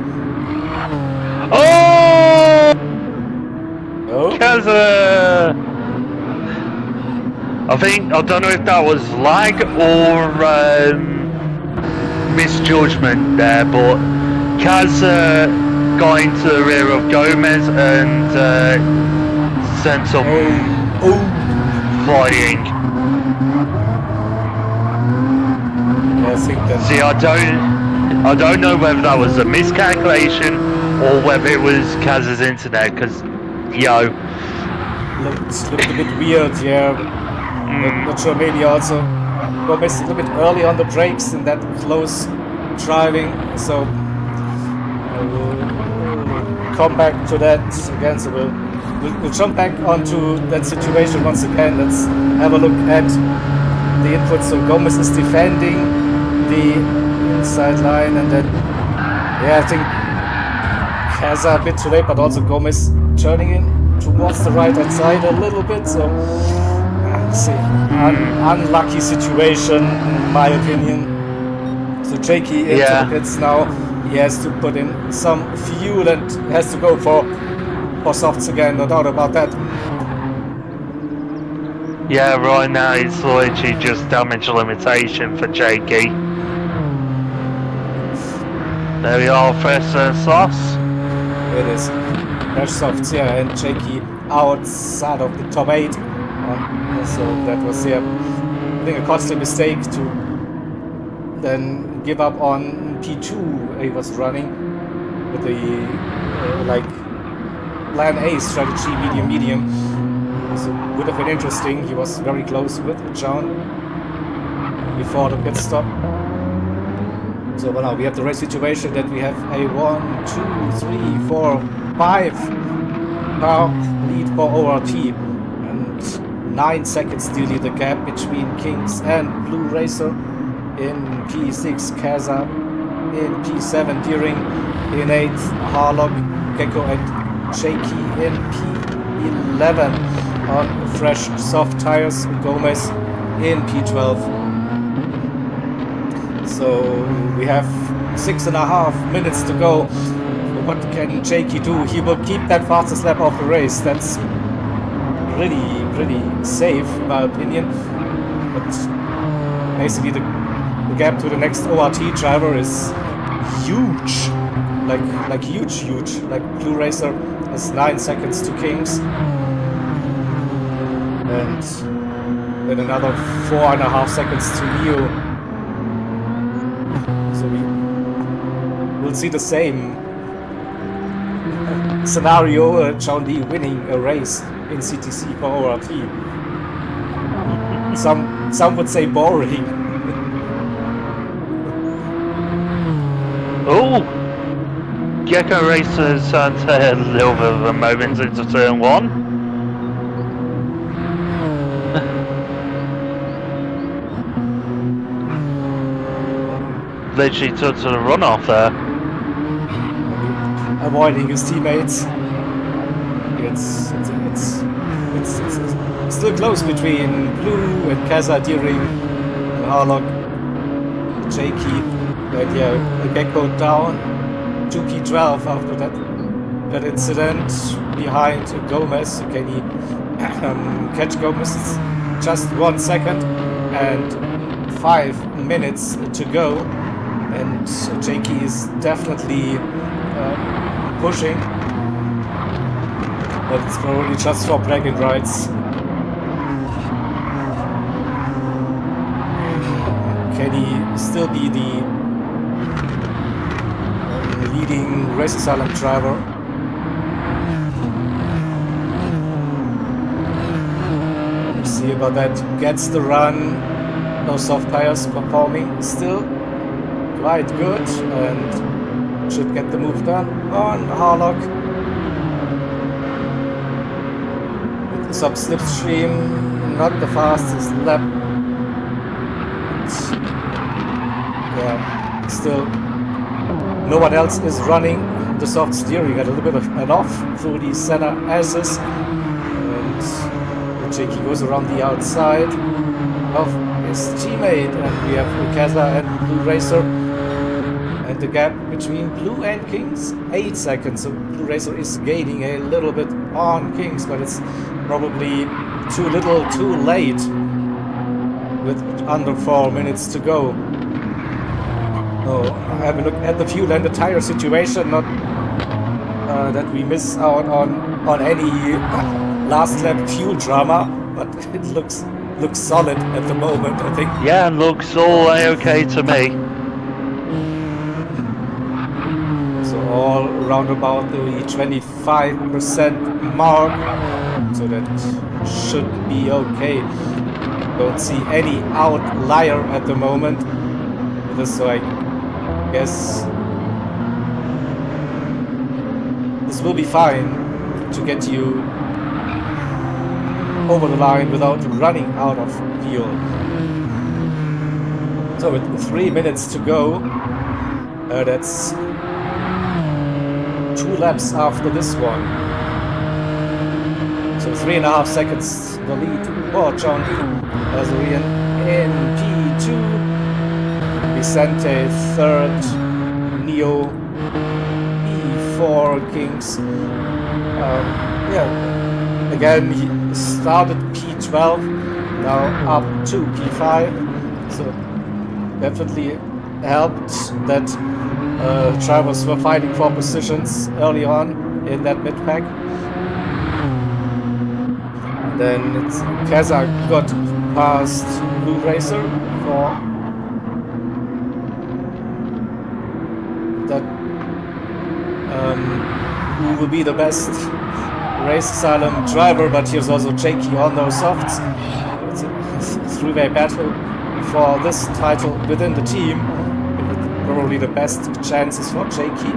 Because I don't know if that was lag or misjudgment there, but Kaz got into the rear of Gomez and sent some flying. I think that. See, I don't know whether that was a miscalculation or whether it was Kaz's internet, because looked a bit weird, yeah. Not sure, maybe also Gomez a little bit early on the brakes in that close driving, so I will come back to that again. So we'll jump back onto that situation once again. Let's have a look at the input. So Gomez is defending the inside line, and then I think Kaza a bit too late, but also Gomez turning in towards the right hand side a little bit. So unlucky situation in my opinion. So Jakey into the pits now. He has to put in some fuel and has to go for softs again, no doubt about that. Yeah, right now it's literally just damage limitation for Jakey. There we are, first and sauce. It is Crash Softs, yeah, and Jakey outside of the top 8. So that was, yeah, I think a costly mistake to then give up on P2 he was running with the like plan A strategy, medium. So it would have been interesting. He was very close with John before the pit stop. So well, now we have the race situation that we have a 1, 2, 3, 4, 5 car lead for ORT, and 9 seconds nearly the gap between Kings and Blue Racer in P6, Kaza in P7, Deering in 8, Harlock, Gecko and Shaky in P11 on fresh soft tires, Gomez in P12. So we have 6.5 minutes to go. What can Jakey do? He will keep that fastest lap of the race. That's pretty safe in my opinion. But basically the gap to the next ORT driver is huge. Like huge. Like Blue Racer has 9 seconds to Kings. And then another 4.5 seconds to Neo. So we'll see the same scenario, John Lee winning a race in CTC for ORT. Some would say boring. Oh! Gecko Racers had a little bit of a moment into turn 1. Literally took to the runoff there. Avoiding his teammates. It's still close between Blue and Kaza, Deering, and Harlock, Jakey. But yeah, the Gecko down to P12 after that incident behind Gomez. Can he catch Gomez? It's just 1 second and 5 minutes to go. And Jakey is definitely pushing, but it's probably just for bragging rights. Can he still be the leading race asylum driver? We'll see about that. Gets the run. No soft tires performing still quite good, and should get the move done on Harlock. With some slipstream, not the fastest lap. Yeah, still no one else is running the soft steering. Got a little bit of an off through the center S's, and Jakey goes around the outside of his teammate, and we have Kaza and Blue Racer. And the gap between Blue and Kings, 8 seconds. So Blue Racer is gaining a little bit on Kings, but it's probably too little, too late with under 4 minutes to go. Oh, have a look at the fuel and the tire situation. Not that we miss out on any last lap fuel drama, but it looks solid at the moment, I think. Yeah, looks all okay to me. All around about the 25% mark, so that should be okay. Don't see any outlier at the moment, so I guess this will be fine to get you over the line without running out of fuel. So with 3 minutes to go, that's 2 laps after this one. So 3.5 seconds the lead for John Lee as we in P2. Vicente third, Neo P4, Kings. Yeah, again he started P12 now up to P5. So definitely helped that drivers were fighting for positions early on in that mid-pack. Then it's Keza got past Blue Racer for that who will be the best race asylum driver, but here's also Jakey on those softs. It's a three-way battle for this title within the team. Probably the best chances for Jakey.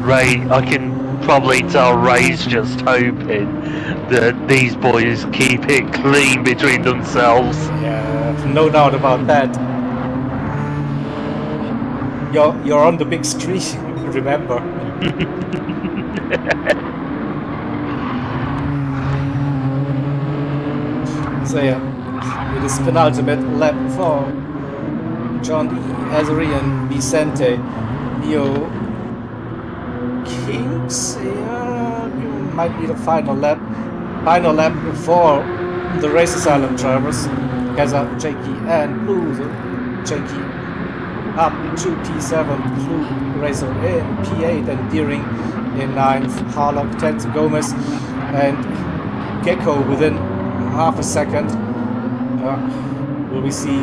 Ray, I can probably tell Ray's just hoping that these boys keep it clean between themselves. Yeah, no doubt about that. You're on the big screen, remember? So yeah, it is penultimate lap for John D. Azari and Vicente. Neo Kings, yeah, might be the final lap. Final lap for the Race Asylum drivers. Keza, Jakey, and Blue. So Jakey up to P7, Blue Racer in P8, and Deering in 9th, Harlock 10th, Gomez, and Gecko within half a second. Will we see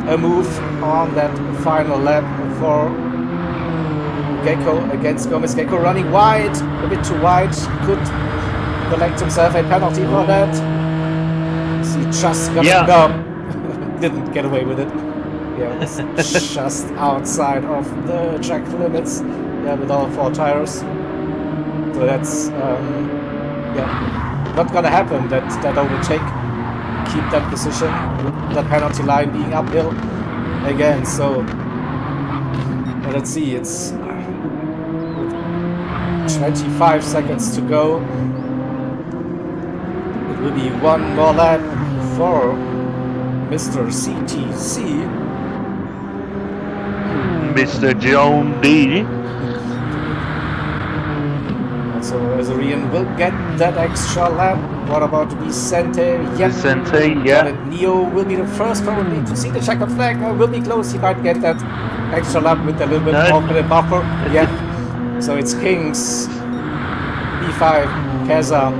a move on that final lap for Gecko against Gomez? Gecko running wide, a bit too wide, could collect himself a penalty for that. He just got it, no, didn't get away with it. Yeah, it was just outside of the track limits, yeah, with all 4 tires. So that's yeah, not gonna happen, that overtake. Keep that position, that penalty line being uphill again. So let's see, it's 25 seconds to go. It will be one more lap for Mr. CTC. Mr. John D. So Azarian will get that extra lap. What about Vicente? Yep. Vicente, yeah. Neo will be the first probably to see the checkered flag. Will be close. He might get that extra lap with a little bit of a buffer. Yeah. So it's Kings. P5. Keza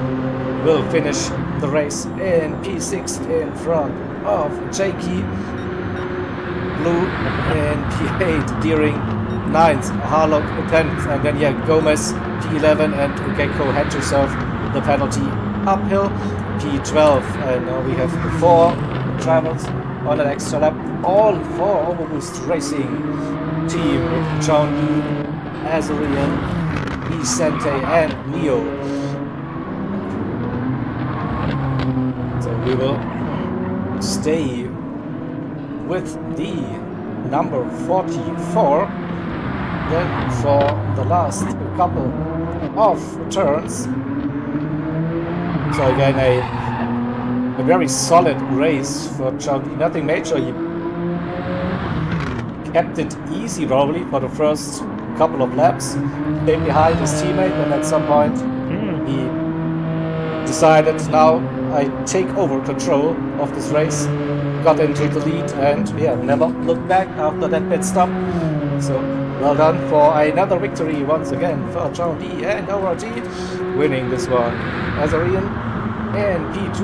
will finish the race in P6 in front of Jakey. Blue in P8. Deering 9th. Harlock 10th. And then yeah, Gomez P11 and Gecko had to serve the penalty uphill. P12, and now we have 4 drivers on an extra lap, all for Overboost Racing team with John E, Azarian, Vicente, and Neo. So we will stay with the number 44 then for the last couple of turns. So again, a very solid race for John D. Nothing major. He kept it easy probably for the first couple of laps. Came behind his teammate, and at some point he decided, now I take over control of this race. Got into the lead, and yeah, never looked back after that pit stop. So well done for another victory once again for John D and ORT, winning this one. Azarian and P2.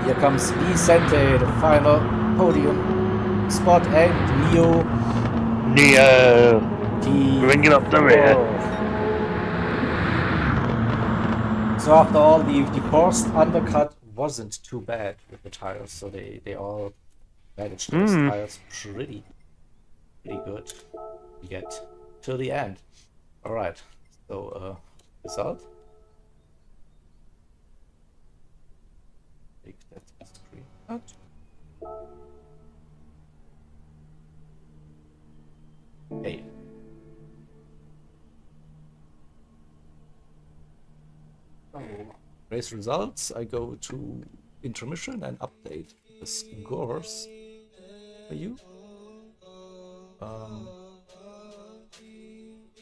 Here comes Vicente, the final podium spot, and Neo. Bringing up the rear. So after all, the forced undercut wasn't too bad with the tires, so they all managed those tires pretty good to get to the end. All right, so result. Take that screen out. Okay. So, race results. I go to intermission and update the scores for you. I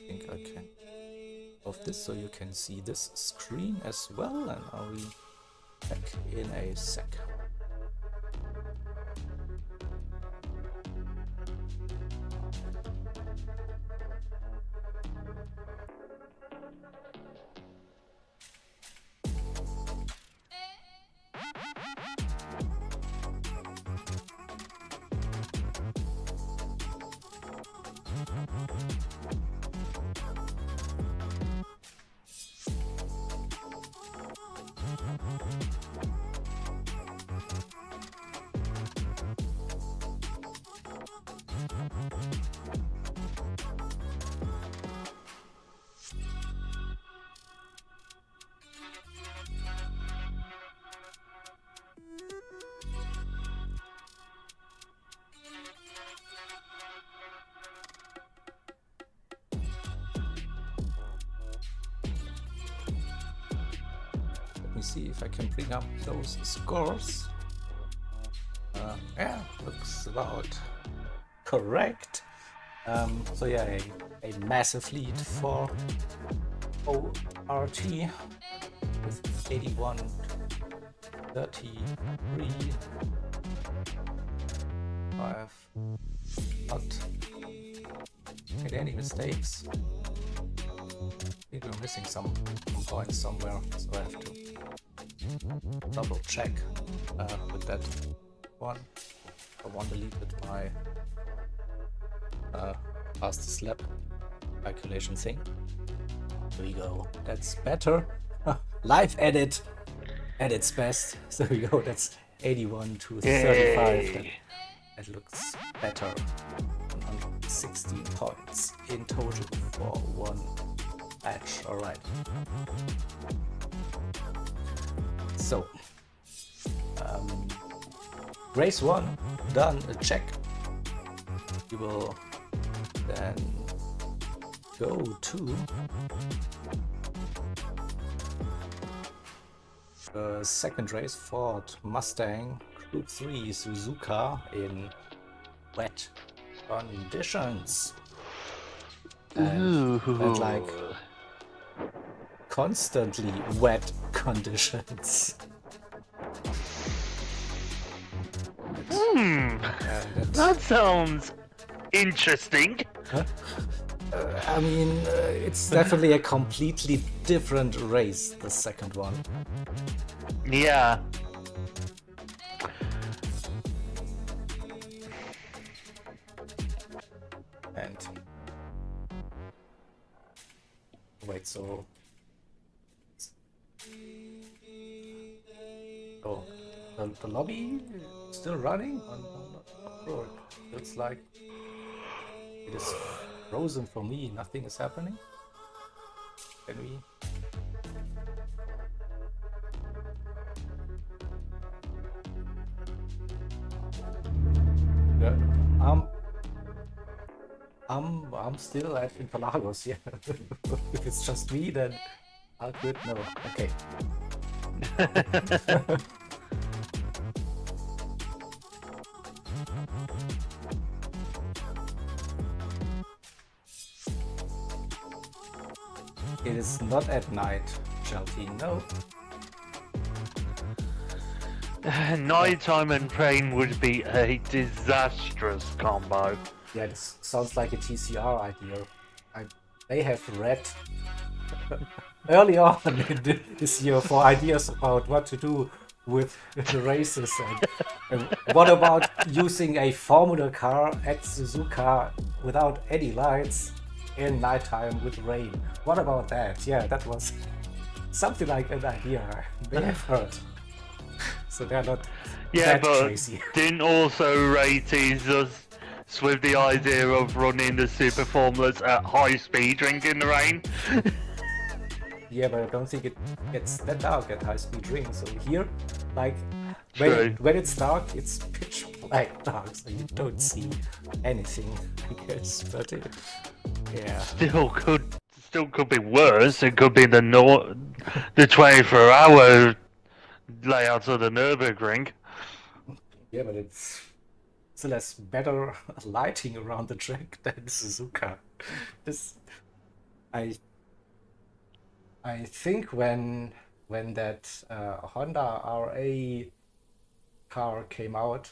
think I can of this so you can see this screen as well, and I'll be back in a sec. Let me see if I can bring up those scores. Yeah, looks about correct. So yeah, a massive lead for ORT with 81 33. I've not made any mistakes. I think we're missing some points somewhere, so I have to double check with that one. I want to leave with my fastest lap calculation thing. There we go. That's better. Live edit at its best. So we go. That's 81 to 35. That looks better. 16 points in total for one match. All right. So, race 1 done, a check. We will then go to the second race, Ford Mustang Group 3 Suzuka in wet conditions. And like constantly wet conditions. That sounds interesting. Huh? I mean, it's definitely a completely different race, the second one. Yeah. And wait, so the lobby still running on road. Looks like it is frozen for me. Nothing is happening. Can we? Yeah, I'm still at Interlagos. Yeah. If it's just me, then I'll quit. No. Okay. It is not at night, Shelty, no. Nighttime and rain would be a disastrous combo. Yeah, this sounds like a TCR idea. They have read early on in this year for ideas about what to do with the races. And what about using a Formula car at Suzuka without any lights in nighttime with rain? What about that? Yeah, that was something like an idea they have heard. So they're not that crazy. Didn't also rate us with the idea of running the super formulas at high speed drinking the rain. Yeah, but I don't think it gets that dark at high speed ring. So here, like when it's dark, it's pitch black dark, so you don't see anything, I guess. But yeah, still could be worse. It could be the 24-hour layouts of the Nürburgring. Yeah, but it's still has better lighting around the track than Suzuka. I think when that Honda RA car came out,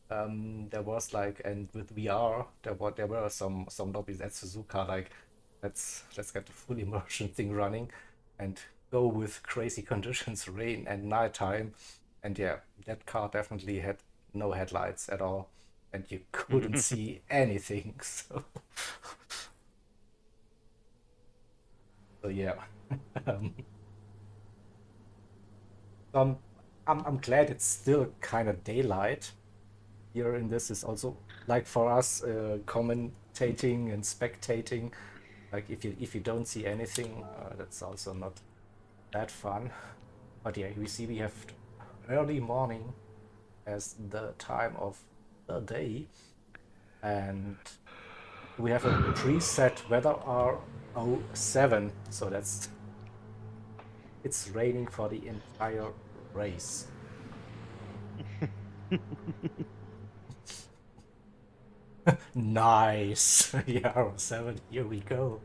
there was like, and with VR, there were some lobbies at Suzuka like, let's get the full immersion thing running, and go with crazy conditions, rain and nighttime, and yeah, that car definitely had no headlights at all, and you couldn't see anything. So yeah. um, so I'm glad it's still kind of daylight here in this. Is also like for us commentating and spectating, like if you don't see anything, that's also not that fun. But yeah, we have early morning as the time of the day, and we have a preset weather R07, so it's raining for the entire race. Nice. Yeah, R07, here we go.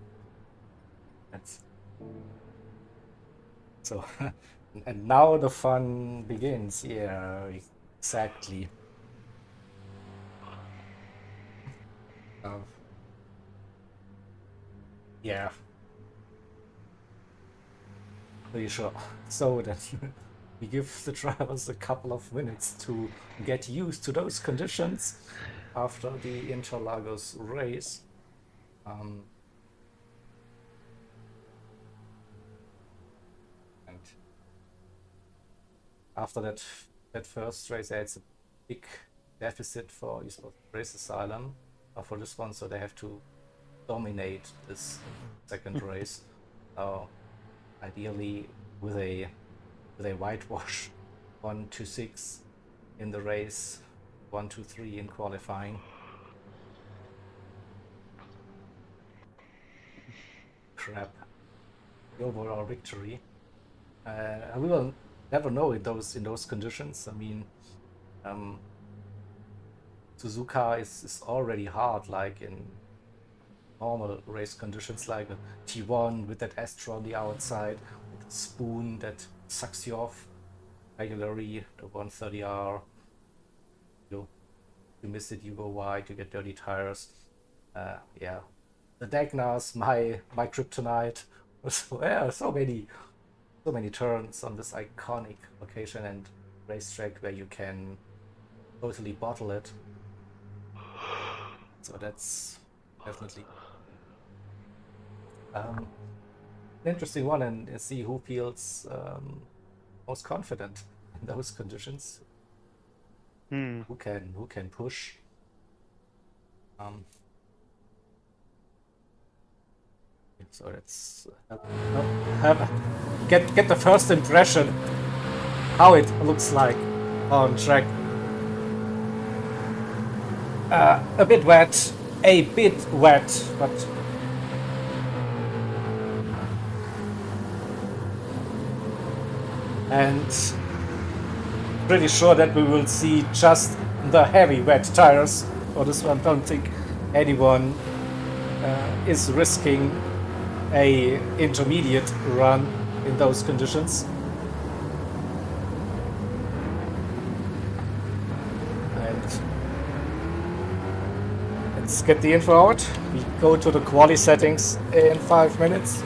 That's so and now the fun begins. Yeah, exactly. Uh, yeah, pretty sure. So then we give the drivers a couple of minutes to get used to those conditions after the Interlagos race. And after that first race, it's a big deficit for Esports Race Asylum for this one, so they have to dominate this second race. Ideally with a whitewash 1-6 in the race, 1-3 in qualifying. Crap. The overall victory. We will never know in those conditions. I mean, Suzuka is already hard, like in normal race conditions, like a T1 with that Astra on the outside, with a spoon that sucks you off regularly, the 130R. You miss it, you go wide, you get dirty tires. Yeah, the Dagnars, my kryptonite. So yeah, so many turns on this iconic location and racetrack where you can totally bottle it. So that's definitely an interesting one, and see who feels most confident in those conditions. Who can push. So let's get the first impression how it looks like on track. A bit wet, but and pretty sure that we will see just the heavy wet tires for this one. Don't think anyone is risking a intermediate run in those conditions. And let's get the info out. We go to the quali settings in 5 minutes.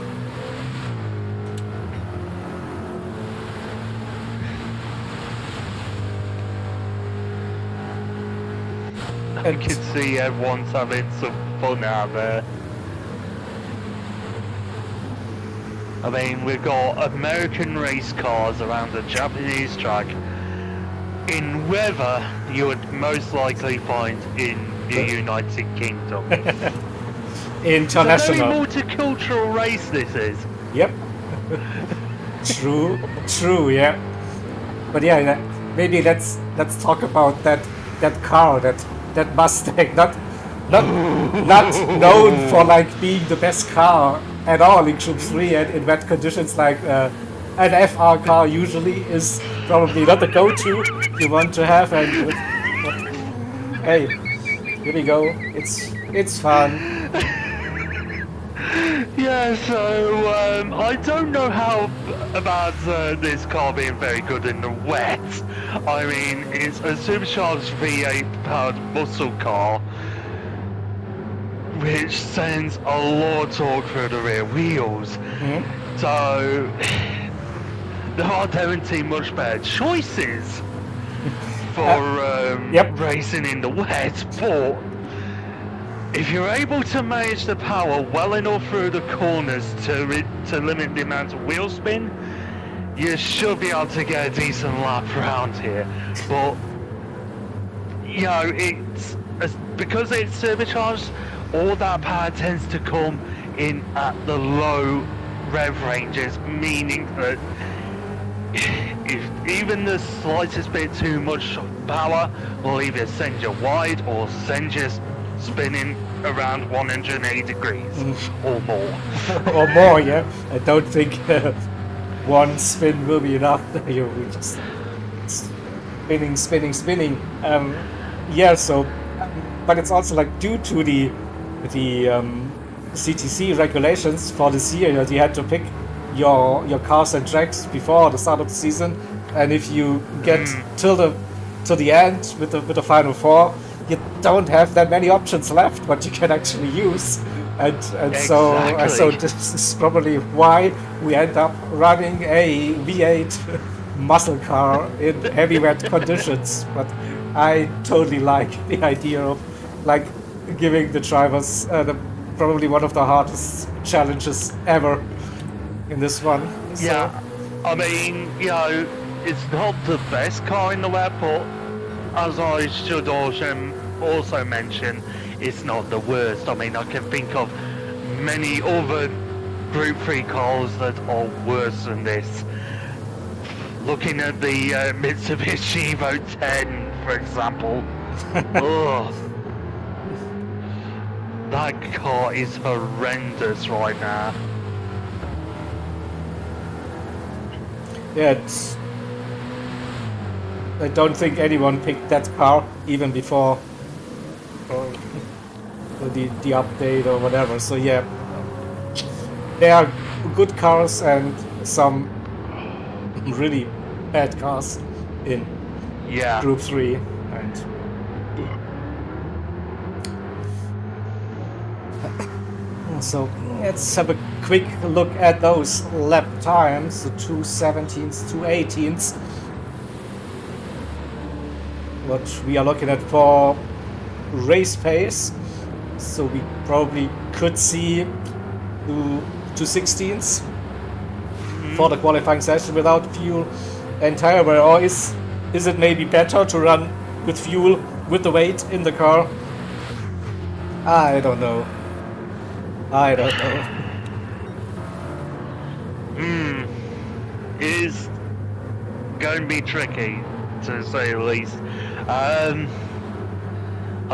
I can see everyone's having some fun out there. I mean, we've got American race cars around a Japanese track in weather you would most likely find in the United Kingdom. International. It's a very multicultural race this is. Yep. True, yeah. But yeah, maybe let's talk about that car, that Mustang, not known for like being the best car at all in Group 3 and in wet conditions. Like an FR car usually is probably not the go-to you want to have. And hey, here we go. It's fun. Yeah, Yeah, so I don't know how about this car being very good in the wet. I mean, it's a supercharged V8 powered muscle car, which sends a lot of torque through the rear wheels. So there are guaranteed much better choices for racing in the wet, but if you're able to manage the power well enough through the corners to limit the amount of wheel spin, you should be able to get a decent lap around here. But you know, because it's supercharged, all that power tends to come in at the low rev ranges, meaning that if even the slightest bit too much power will either send you wide or send you spinning around 180 degrees or more. Or more, yeah. I don't think one spin will be enough. You just spinning. Yeah. So, but it's also like due to the CTC regulations for this year, you had to pick your cars and tracks before the start of the season, and if you get till the end with the final four, you don't have that many options left what you can actually use, and Exactly. so this is probably why we end up running a V8 muscle car in heavy wet conditions. But I totally like the idea of like giving the drivers probably one of the hardest challenges ever in this one. Yeah, I mean, you know, it's not the best car in the web, but as I should also mention, it's not the worst. I mean, I can think of many other Group 3 cars that are worse than this. Looking at the Mitsubishi Evo 10, for example. Ugh. That car is horrendous right now. Yeah, I don't think anyone picked that car even before the update or whatever. So yeah, there are good cars and some really bad cars in Group 3. And so let's have a quick look at those lap times, the 2:17s, 2:18s. What we are looking at for race pace. So we probably could see 2:16s for the qualifying session without fuel entirely. Or is it maybe better to run with fuel with the weight in the car? I don't know. It is going to be tricky, to say the least. I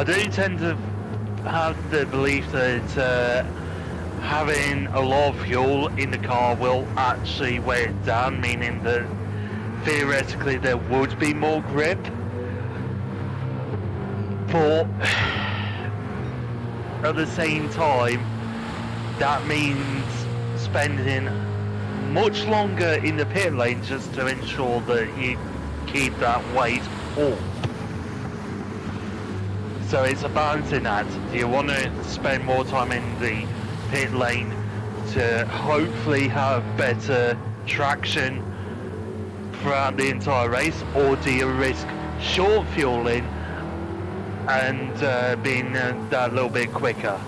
do tend to have the belief that having a lot of fuel in the car will actually weigh it down, meaning that theoretically there would be more grip. But at the same time, that means spending much longer in the pit lane just to ensure that you keep that weight up. So it's a balancing act. Do you want to spend more time in the pit lane to hopefully have better traction throughout the entire race, or do you risk short fueling and being that little bit quicker?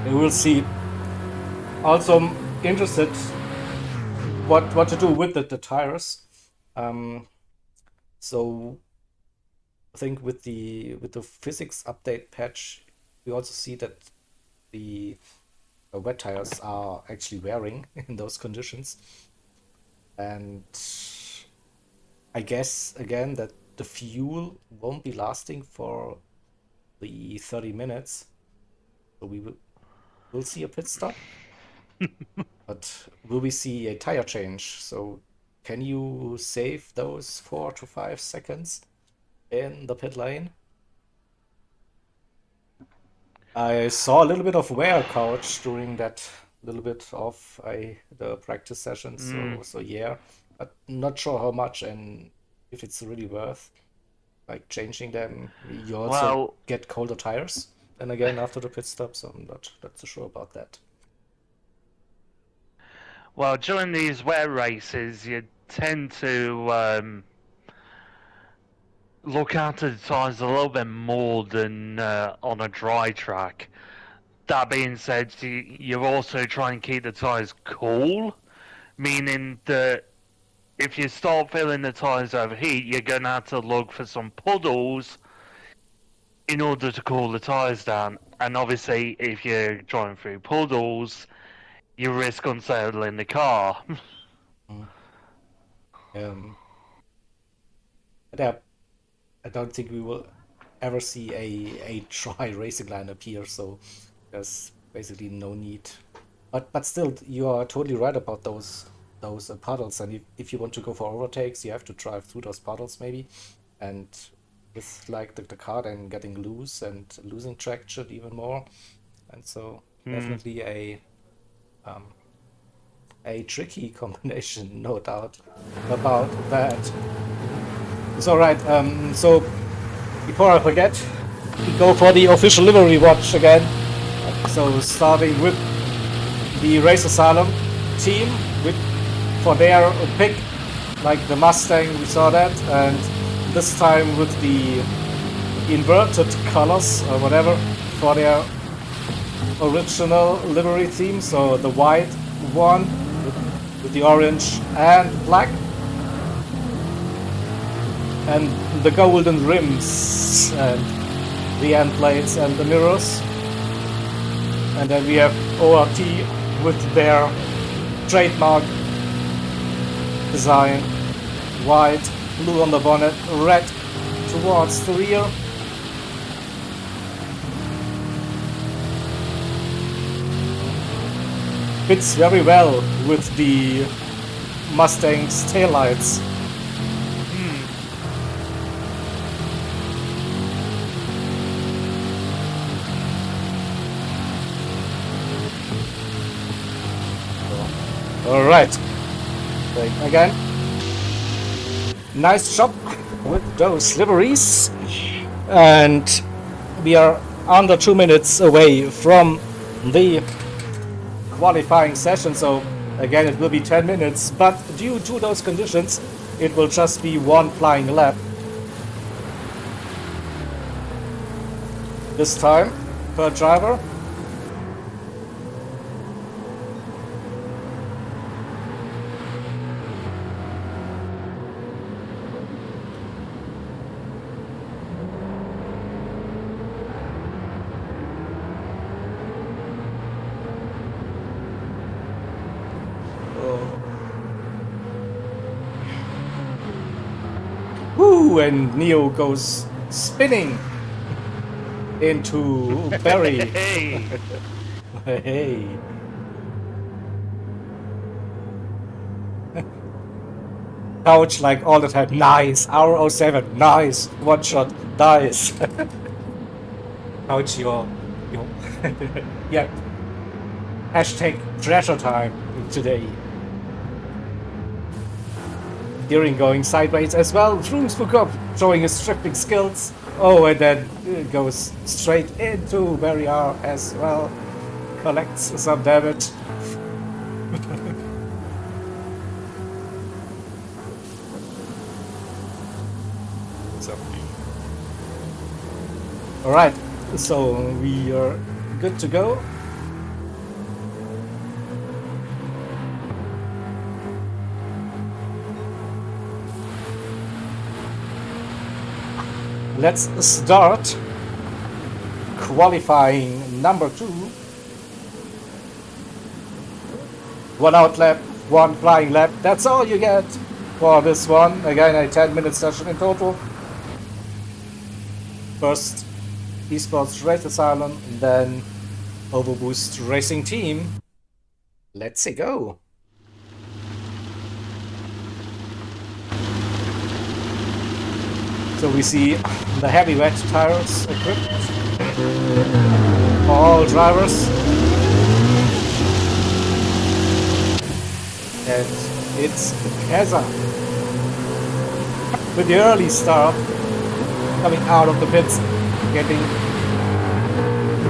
We will see. Also, I'm interested what to do with the tires. So I think with the physics update patch, we also see that the wet tires are actually wearing in those conditions, and I guess again that the fuel won't be lasting for the 30 minutes, so we'll see a pit stop. But will we see a tire change? So can you save those 4 to 5 seconds in the pit lane? I saw a little bit of wear couch during that little bit of the practice session, so yeah, but not sure how much and if it's really worth like changing them. You also Well, get colder tires then again after the pit stop, so I'm not so sure about that. well, during these wet races, you tend to look after the tyres a little bit more than on a dry track. That being said, you also try and keep the tyres cool, meaning that if you start feeling the tyres overheat, you're going to have to look for some puddles in order to cool the tyres down. And obviously, if you're driving through puddles, you risk unsettling the car. Mm. Um, but I don't think we will ever see a dry racing line appear, so there's basically no need. But still, you are totally right about those puddles, and if you want to go for overtakes, you have to drive through those puddles maybe, and with like the car then getting loose and losing traction even more, and so definitely a tricky combination, no doubt about that. It's all right. So before I forget, we go for the official livery watch again. So starting with the Race Asylum team with for their pick, like the Mustang, we saw that, and this time with the inverted colors or whatever for their original livery theme. So the white one with the orange and black, and the golden rims and the end plates and the mirrors. And then we have ORT with their trademark design, white, blue on the bonnet, red towards the rear. Fits very well with the Mustang's taillights. All right, again, nice job with those liveries, and we are under 2 minutes away from the qualifying session. So again, it will be 10 minutes, but due to those conditions, it will just be one flying lap this time per driver. Woo! And Neo goes spinning into Barry. Hey! Hey. Couch like all the time. Nice. Hour 07. Nice. One shot. Nice. Couch your yeah. Hashtag treasure time today. During going sideways as well, Frooms spoke up, showing his stripping skills. Oh, and then goes straight into Barry R as well. Collects some damage. So. Alright, so we are good to go. Let's start qualifying number 2. 1 out lap, 1 flying lap. That's all you get for this one. Again, a 10-minute session in total. First, Esports Race Asylum, then Overboost Racing Team. Let's go. So we see the heavy wet tires equipped. for all drivers. And it's Keza with the early start, coming out of the pits, getting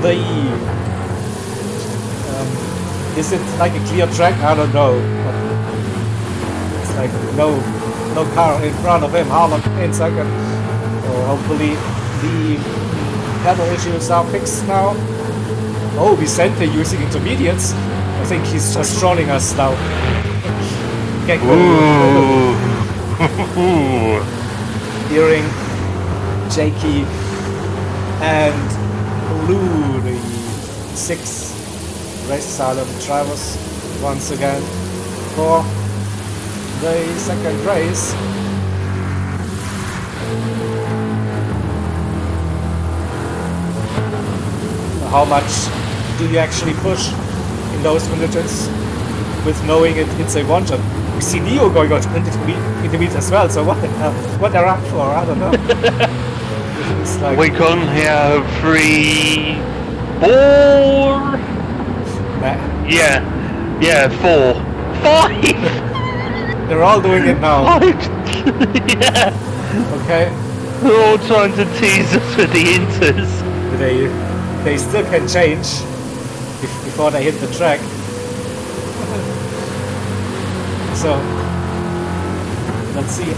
the is it like a clear track? I don't know. But it's like no car in front of him. Harlan in second. So hopefully the pedal issues are fixed now. Oh, Vicente using intermediates. I think he's just trolling us now. Hearing Jakey and Blue, the 6 race silent drivers once again for the second race. How much do you actually push in those conditions with knowing it's a one shot? We see Neo going out into meet as well, so what they're up for, I don't know. It's like, We can have 3, 4. Yeah, 4, 5. they're all doing it now. 5. Yeah. Okay, They're all trying to tease us with the inters. they still can change before they hit the track. So let's see.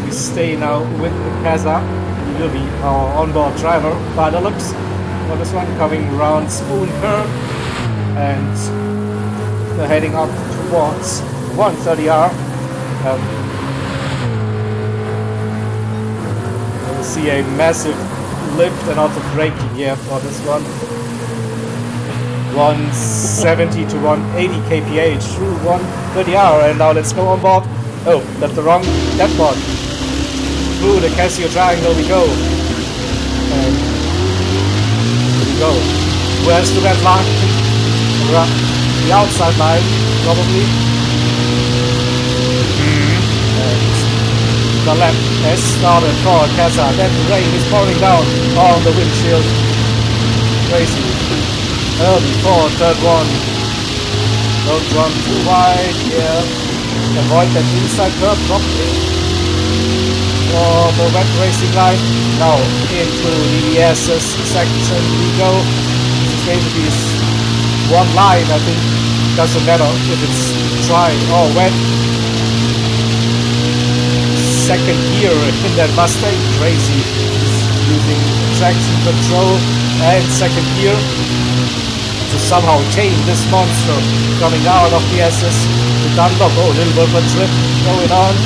We stay now with Kaza. He will be our onboard driver by the looks for this one, coming around Spoon Curve, and they're heading up towards 130R. We'll see a massive lift and also braking here for this one. 170 to 180 kph through 130R, and now let's go on board. Oh, left the wrong dashboard. Through the Casio triangle we go. And here we go. Where's the red line? The outside line, probably. And the lap has started for Casa. Then the rain is pouring down on the windshield. Crazy. Early for third one. Don't run too wide here. Avoid that inside curve properly. For the wet racing line. Now into the SS section we go. This is going to be one line, I think. Doesn't matter if it's dry or wet. Second gear in that Mustang. Crazy. He's using traction control and second gear to somehow tame this monster coming out of the SS. The Dunlop, oh, a little bit of a trip going on.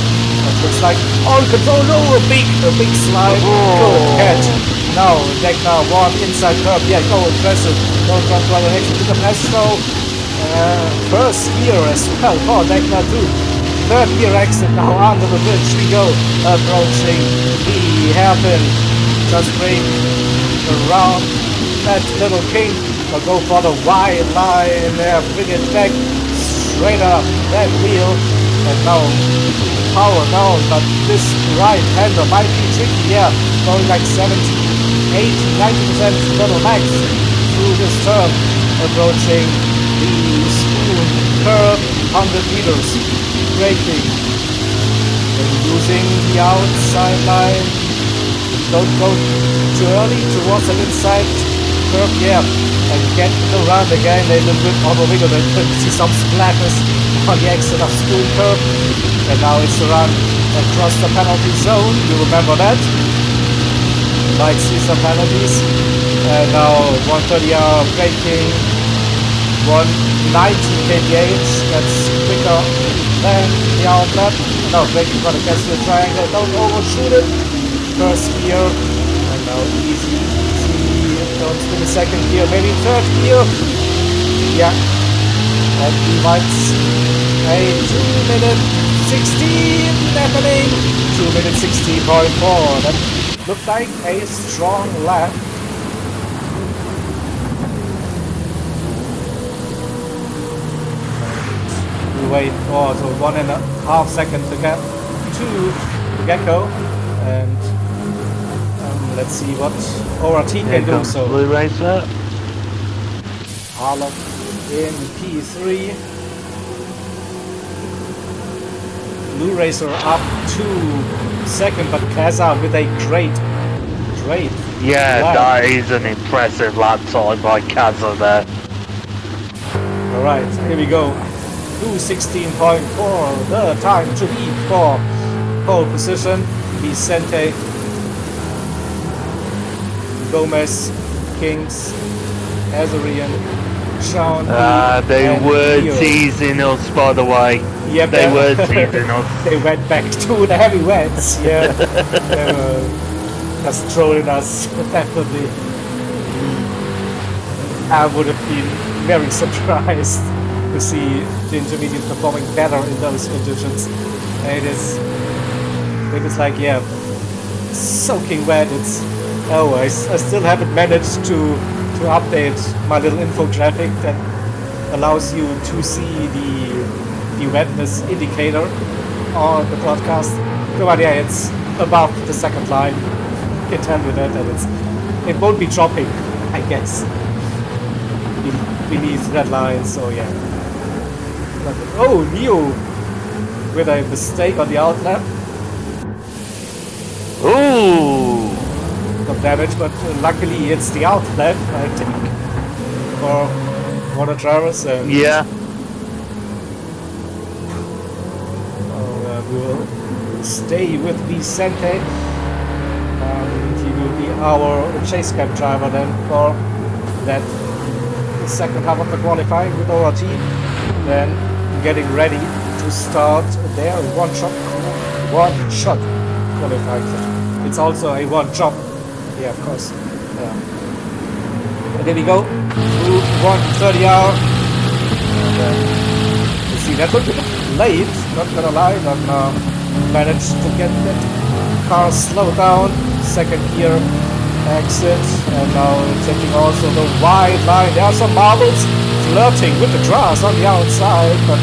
It looks like all control, no, a big slide. Good catch. Now, Deckner, one inside curve, yeah, go aggressive. Don't run to the next to the Astro. First gear as well for Deckner too. Third gear exit now under the bridge we go. Approaching the hairpin. Just brake around that little kink. Or go for the wide line there, bring it back straight up that wheel, and now power down, but this right hander might be tricky, yeah, going like 70, 80, 90% little max through this turn, approaching the Spoon Curve 100 meters, braking, and using the outside line. Don't go too early towards an inside curve, yeah, and get around again a little bit on the wiggle. You see some splatters on the exit of Spoon Curve, and now it's a run across the penalty zone. You remember that? You might see some penalties. And now 130R braking, 190 kph. That's quicker than the outlet. Now braking for the Castle Triangle. Don't overshoot it. First gear, and now easy. Don't spin the second gear, maybe third gear. Yeah. And we might a 2-minute 16 happening. 2-minute 16.4. That looked like a strong lap. We wait for so 1.5 seconds to get to Gecko, and. Let's see what ORT can do. So Blue Racer. Harlock in P3. Blue Racer up to second, but Kaza with a great Yeah, lap. that is an impressive lap time by Kaza there. Alright, here we go. 2:16.4, the time to beat for pole position. Vicente, Gomez, Kings, Azarian, Sean. They and were Leo. teasing us, by the way. Yep, They were teasing us. They went back to the heavy wets. Yeah, they were just trolling us. Definitely, I would have been very surprised to see the intermediate performing better in those conditions. It is like, yeah, soaking wet. I still haven't managed to update my little infographic that allows you to see the wetness indicator on the broadcast. But yeah, it's above the second line. I can tell you that, and it won't be dropping, I guess, beneath that line. So yeah. Oh, Neo with a mistake on the outlap. Ooh! Got damage, but luckily it's the outlap, I think, for the drivers. And Yeah. we will stay with Vicente. He will be our chase cam driver then for that second half of the qualifying with ORT. Then getting ready to start their one-shot qualifying session. It's also a one-job. Yeah, of course. And there we go. Through 1:30 hour. And you see that looked a bit late, not gonna lie, but managed to get that car slowed down. Second gear exit, and now taking also the wide line. There are some marbles flirting with the grass on the outside, but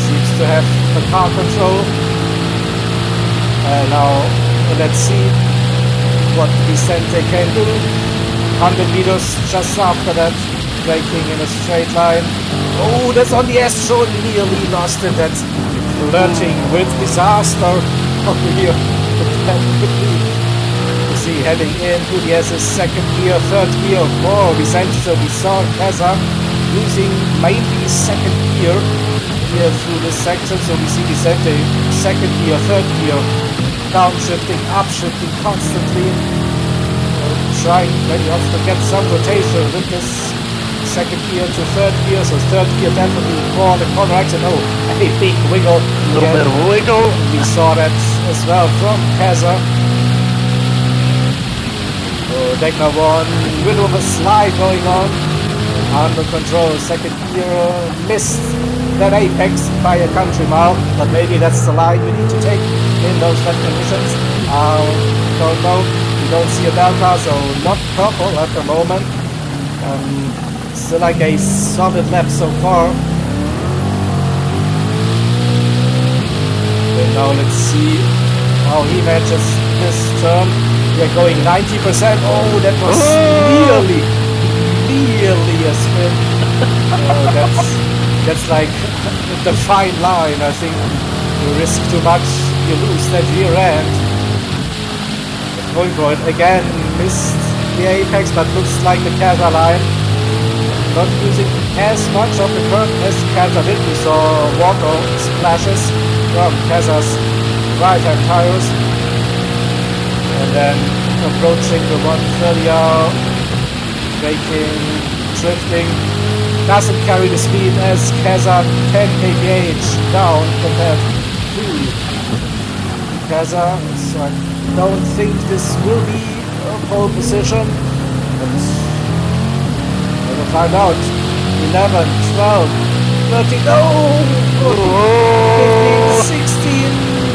seems to have the car control. And now let's see what Vicente can do. 100 meters just after that, braking in a straight line. Oh, that's on the Astro, nearly lost it. That's flirting with disaster over here. You see, heading into the SS second gear, third gear for Vicente. So we saw Kaza losing mainly second gear here through this section. So we see Vicente second gear, third gear, downshifting, upshifting constantly, trying very often to get some rotation with this second gear to third gear. So third gear definitely for the corner exit. Oh, a big wiggle. A little bit of a wiggle. We saw that as well from Kaza. Oh, Degner one, bit of a slide going on. Under control, second gear missed that apex by a country mile, but maybe that's the line you need to take in those wet conditions. Don't know. You don't see a delta, so not purple at the moment. Still like a solid lap so far. And now let's see how he matches this turn. We're going 90%. Oh, that was nearly a spin. That's like the fine line. I think you risk too much, you lose that rear end. Going for it again, missed the apex, but looks like the Kaza line. Not using as much of the current as Kaza did. We saw water splashes from Kaza's right-hand tires. And then approaching the 130 hour, braking, drifting. Doesn't carry the speed as Kaza, 10 kph down compared to Kaza. So I don't think this will be a pole position, but we'll find out. 11, 12, 13, oh, 15, 16,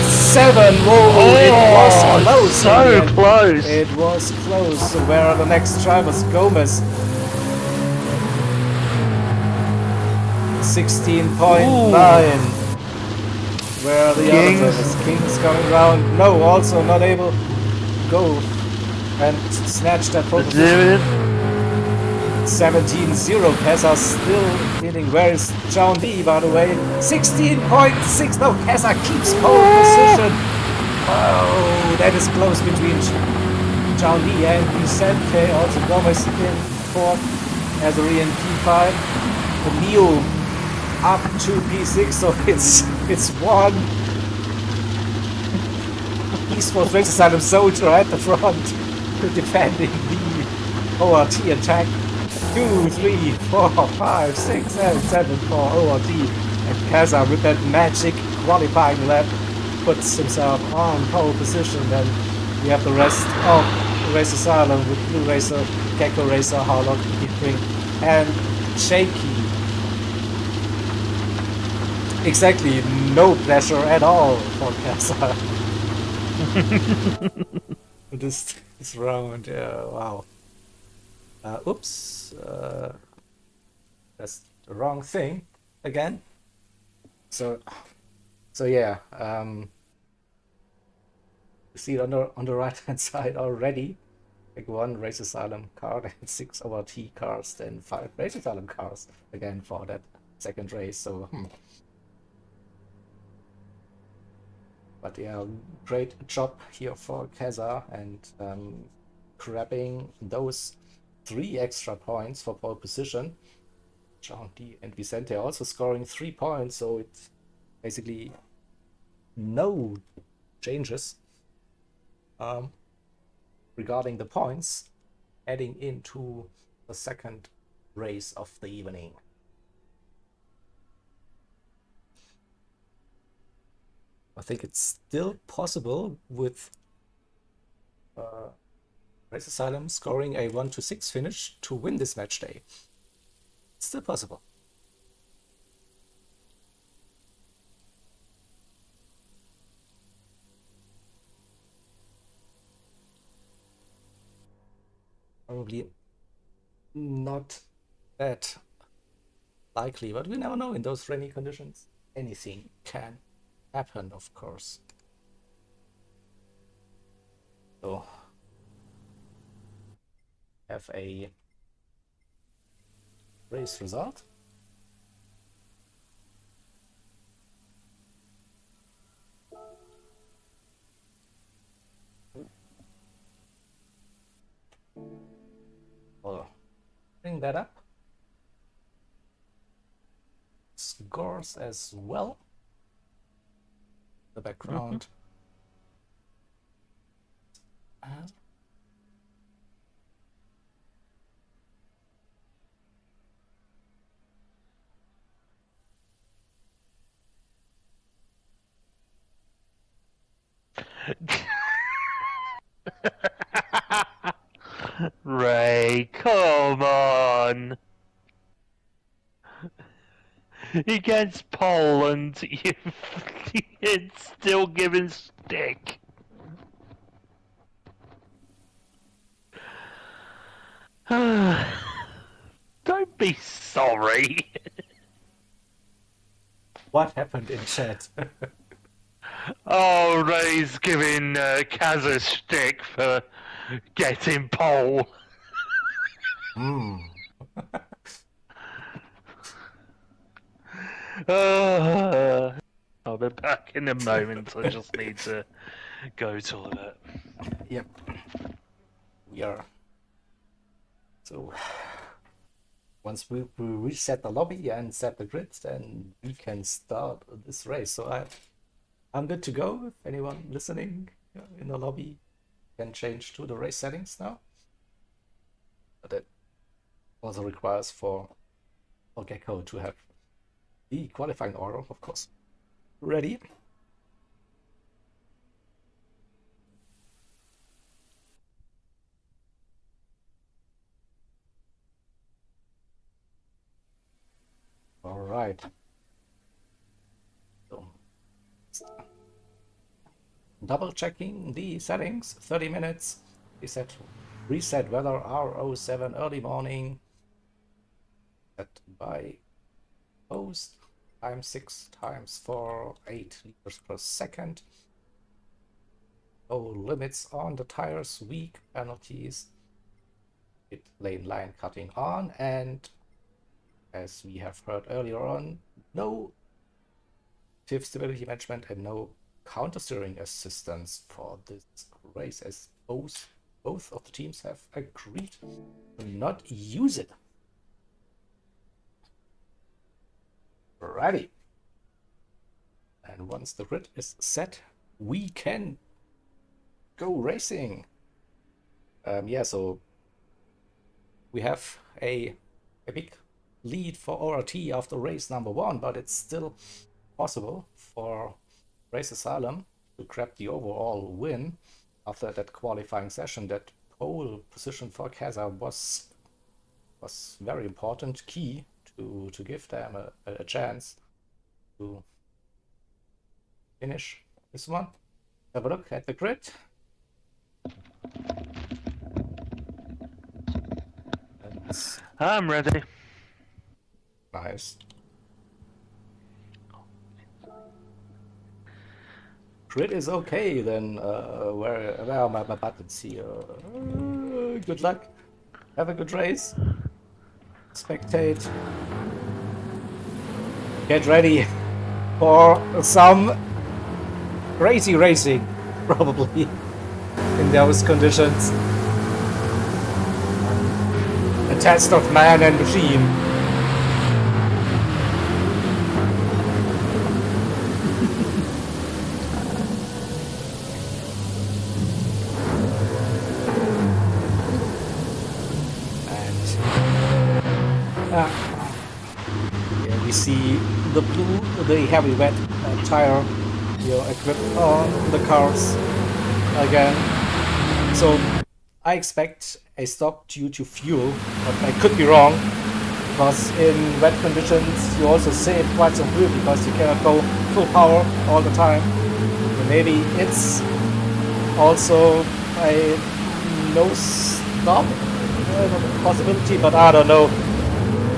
7. Whoa, it was close. So close. It was close. So where are the next drivers? Gomez. 16.9. Where are the other drivers? Kings coming round. No, also not able to go and snatch that pole position. 17-0. Kesa still leading. Where is John D, by the way? 16.6. No, Kesa keeps pole position. Oh, that is close between John D and Vicente. Also Gomez in fourth as a in P5. Neil up to P6, so it's one Esports Race Asylum soldier at the front defending the ORT attack. 2, 3, 4, 5, 6, 7 for ORT. And Kesa with that magic qualifying lap puts himself on pole position. Then we have the rest of Race Asylum with Blue Racer, Gecko Racer, Harlock, Heatwing, and Shaky. Exactly, no pressure at all for Kesa. this round, wow. Oops, that's the wrong thing again. So yeah, you see it on the right hand side already. Like 1 Race Asylum car, then 6 ORT cars, then 5 Race Asylum cars again for that second race. So but yeah, great job here for Kesa and grabbing those 3 extra points for pole position. John D and Vicente also scoring 3 points, so it's basically no changes regarding the points heading into the second race of the evening. I think it's still possible with Race Asylum scoring a 1-6 finish to win this match day. It's still possible. Probably not that likely, but we never know in those rainy conditions. Anything can happen, of course. So have a race result. I'll bring that up. Scores as well. The background. Ray, come on. Against Poland, it's still giving stick. Don't be sorry. What happened in chat? Oh, Ray's giving Kaz a stick for getting pole. I'll be back in a moment. I just need to go toilet. Yep. We are. So once we reset the lobby and set the grid, then we can start this race. So I'm good to go. If anyone listening in the lobby can change to the race settings now. But that also requires for Gecko to have the qualifying order, of course, ready. All right. So, double checking the settings, 30 minutes. Reset weather R07 early morning. Set by post times 6 times 4, 8 liters per second. Oh, limits on the tires, weak penalties. pit lane line cutting on, and as we have heard earlier on, no active stability management and no counter steering assistance for this race, as both of the teams have agreed to not use it. Alrighty. And once the grid is set, we can go racing. Yeah, so we have a big lead for ORT after race number 1, but it's still possible for Race Asylum to grab the overall win after that qualifying session. That pole position for Kaza was very important, key to give them a chance to finish this one. Have a look at the grid. I'm ready. Nice. Grid is okay, then where are my buttons here? Good luck. Have a good race. Spectate. Get ready for some crazy racing, probably, in those conditions. A test of man and machine. Here we see the blue, the heavy wet tire equipped on the cars again. So I expect a stop due to fuel, but I could be wrong, because in wet conditions you also save quite some fuel because you cannot go full power all the time. So maybe it's also a no stop possibility, but I don't know.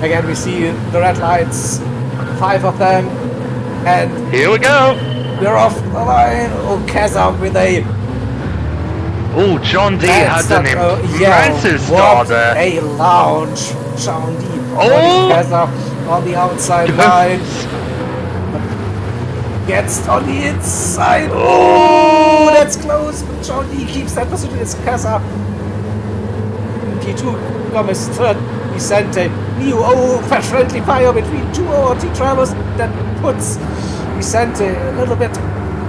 Again, we see the red lights, 5 of them, and here we go. We're off the line. Oh, Kaza with a... Oh, John D has an impressive start there. A lounge, John D. Oh! Kaza on the outside line. Gets on the inside. Oh, that's close. But John D keeps that position. It's Kaza. P2 Gomez third. Vicente, new friendly fire between 2 ORT drivers that puts Vicente a little bit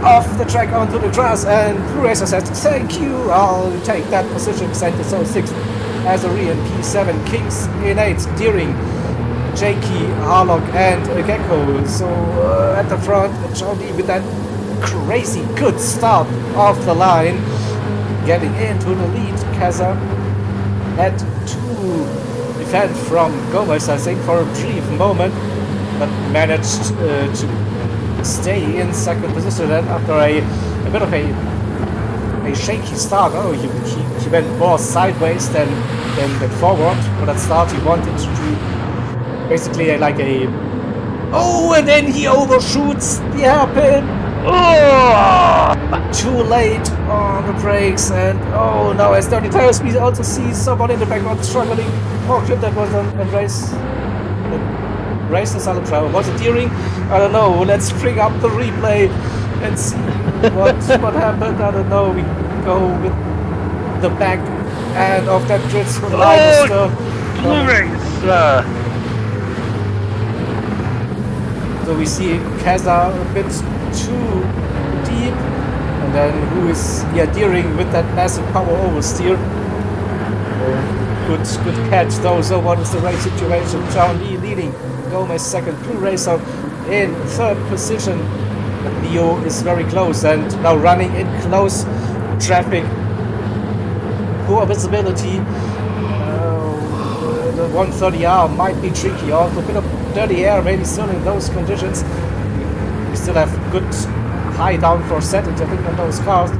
off the track onto the grass, and Blue Racer says, thank you, I'll take that position. Vicente so 6th, Azari and P7, Kings in 8th, Deering, Jakey, Harlock and Gecko. So at the front, Johnny with that crazy good start off the line, getting into the lead. Kaza had to defend from Gomez, I think, for a brief moment, but managed to stay in second position. And after a bit of a shaky start, he went more sideways than forward. For that start, he wanted to do basically and then he overshoots the hairpin. Oh! Too late on the brakes, and now as 30 tires, we also see someone in the background struggling. Oh, shit, that was a race Asylum driver. Was it Deering? I don't know. Let's bring up the replay and see what happened. I don't know. We go with the back end of that grid line. So we see Kaza a bit too deep, and then who is Deering with that massive power oversteer. Good catch though. So what is the race situation? John Lee leading, Gomez second, Blue Racer in third position. But Neo is very close and now running in close traffic. Poor visibility. The 130R might be tricky. Also a bit of dirty air maybe still in those conditions. We still have good high downforce settings, I think, on those cars.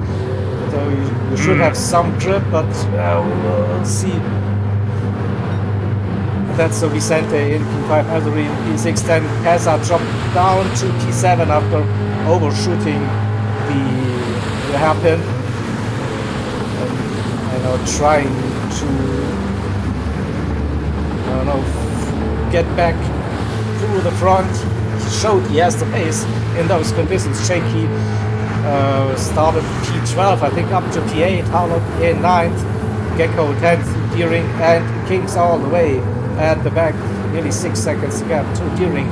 So you should have some grip, but we'll see. That's so Vicente in P5, Azari in P6, then Kaza dropped down to P7 after overshooting the hairpin. And now trying to don't know, get back through the front. He showed he has the pace in those conditions. Shaky started P12, I think, up to P8, Harlow P8 9th, Gecko 10th, Deering, and Kings all the way at the back. Nearly 6 seconds gap to Deering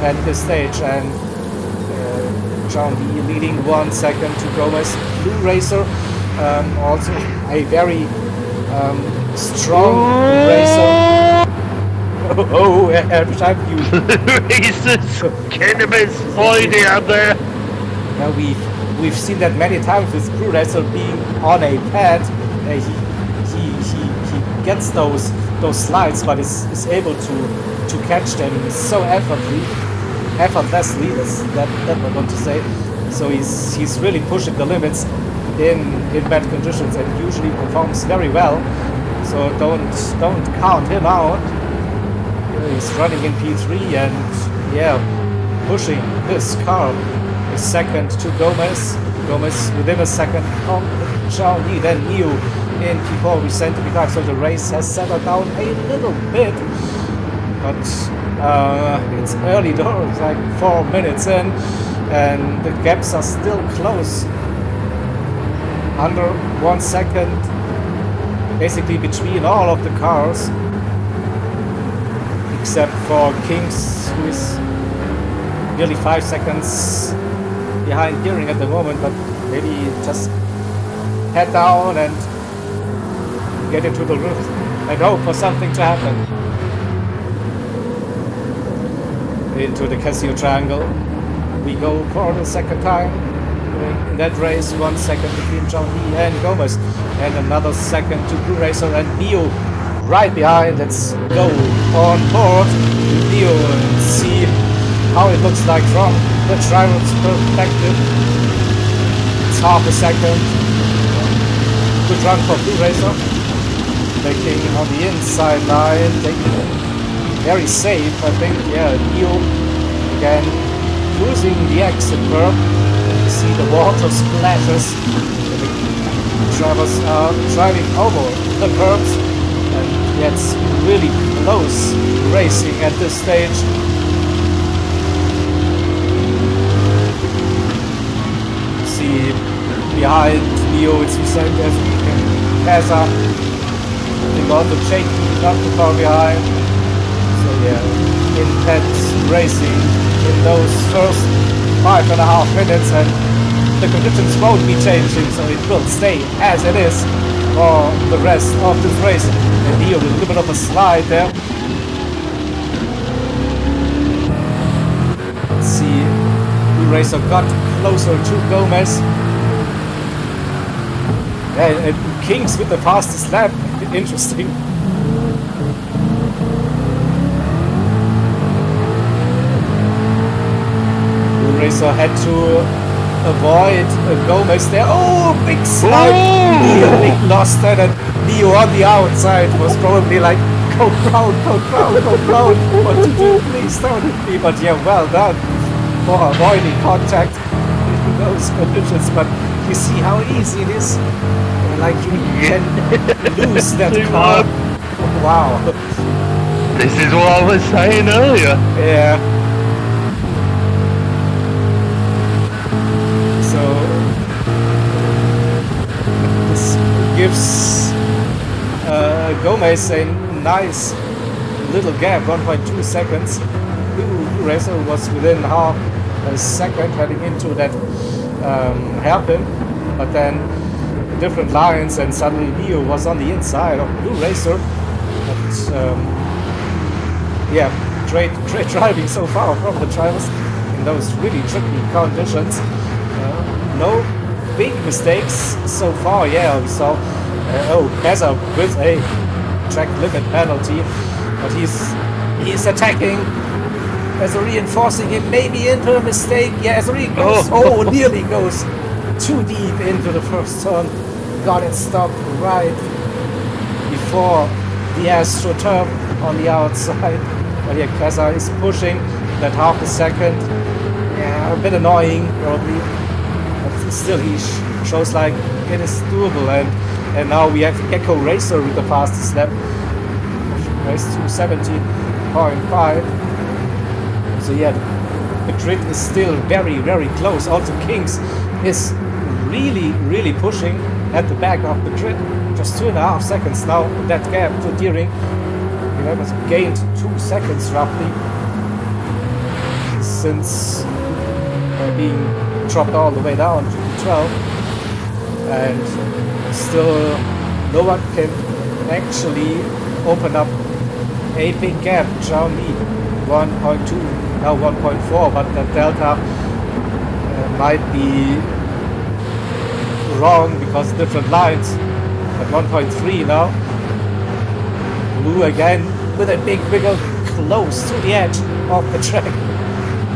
at this stage, and John Lee leading 1 second to Gomez. Blue Racer, also a very strong racer. Oh, every time you Racers cannabis hiding out there. Now we've seen that many times with Blue Racer being on a pad. He gets those slides, but is able to catch them so effortlessly. That's what I want to say. So he's really pushing the limits in bad conditions and usually performs very well. So don't count him out. He's running in P3 and pushing this car a second to Gomez. Gomez within a second on Charlie, then Neo in P4, we sent to P5, so the race has settled down a little bit, but it's early doors, like 4 minutes in, and the gaps are still close, under 1 second, basically between all of the cars, except for Kings, who is nearly 5 seconds behind Gearing at the moment, but maybe just head down and get into the roof and hope for something to happen. Into the Casio Triangle we go for the second time in that race. 1 second between John Lee and Gomez, and another second to Blue Racer and Neo right behind. Let's go on board Neo and see how it looks like from the driver's perspective. It's half a second. Good run for Blue Racer. Taking on the inside line, taking it very safe, I think. Neo again using the exit curve. You see the water splashes. The drivers are driving over the curbs, and it's really close racing at this stage. See behind Neo, it's the same as we can pass up. On the shaky, not too far behind. So intense racing in those first 5.5 minutes, and the conditions won't be changing, so it will stay as it is for the rest of this race. And here with a little bit of a slide there. Let's see, Blue Racer got closer to Gomez. And Kings with the fastest lap. Interesting. Blue Racer had to avoid Gomez there. Oh, big slide! Nearly lost that, and Neo on the outside was probably like, go round, what to do, please don't hit me. But well done for avoiding contact in those conditions. But you see how easy it is. Like you can lose that car. Wow. This is what I was saying earlier. Yeah. So this gives Gomez a nice little gap, 1.2 seconds. Blue Racer was within half a second heading into that hairpin, but then different lines, and suddenly Neo was on the inside of Blue Racer. But great driving so far from the drivers in those really tricky conditions. No big mistakes so far. We saw Keza with a track limit penalty, but he's attacking. Ezri enforcing him maybe into a mistake. Ezri goes nearly goes too deep into the first turn. Got it stopped right before the AstroTurf on the outside. But Keza is pushing that half a second. A bit annoying probably, but still he shows like it is doable. And now we have Gecko Racer with the fastest lap. race to 17.5. So yeah, the grid is still very, very close. Also, Kings is really pushing at the back of the grid. Just 2.5 seconds now. That gap to Deering. He has gained 2 seconds roughly since being dropped all the way down to 12, and still no one can actually open up a big gap. Zhao Li 1.2, now 1.4, but that delta might be wrong because different lines. At 1.3 now. Blue again with a big wiggle close to the edge of the track.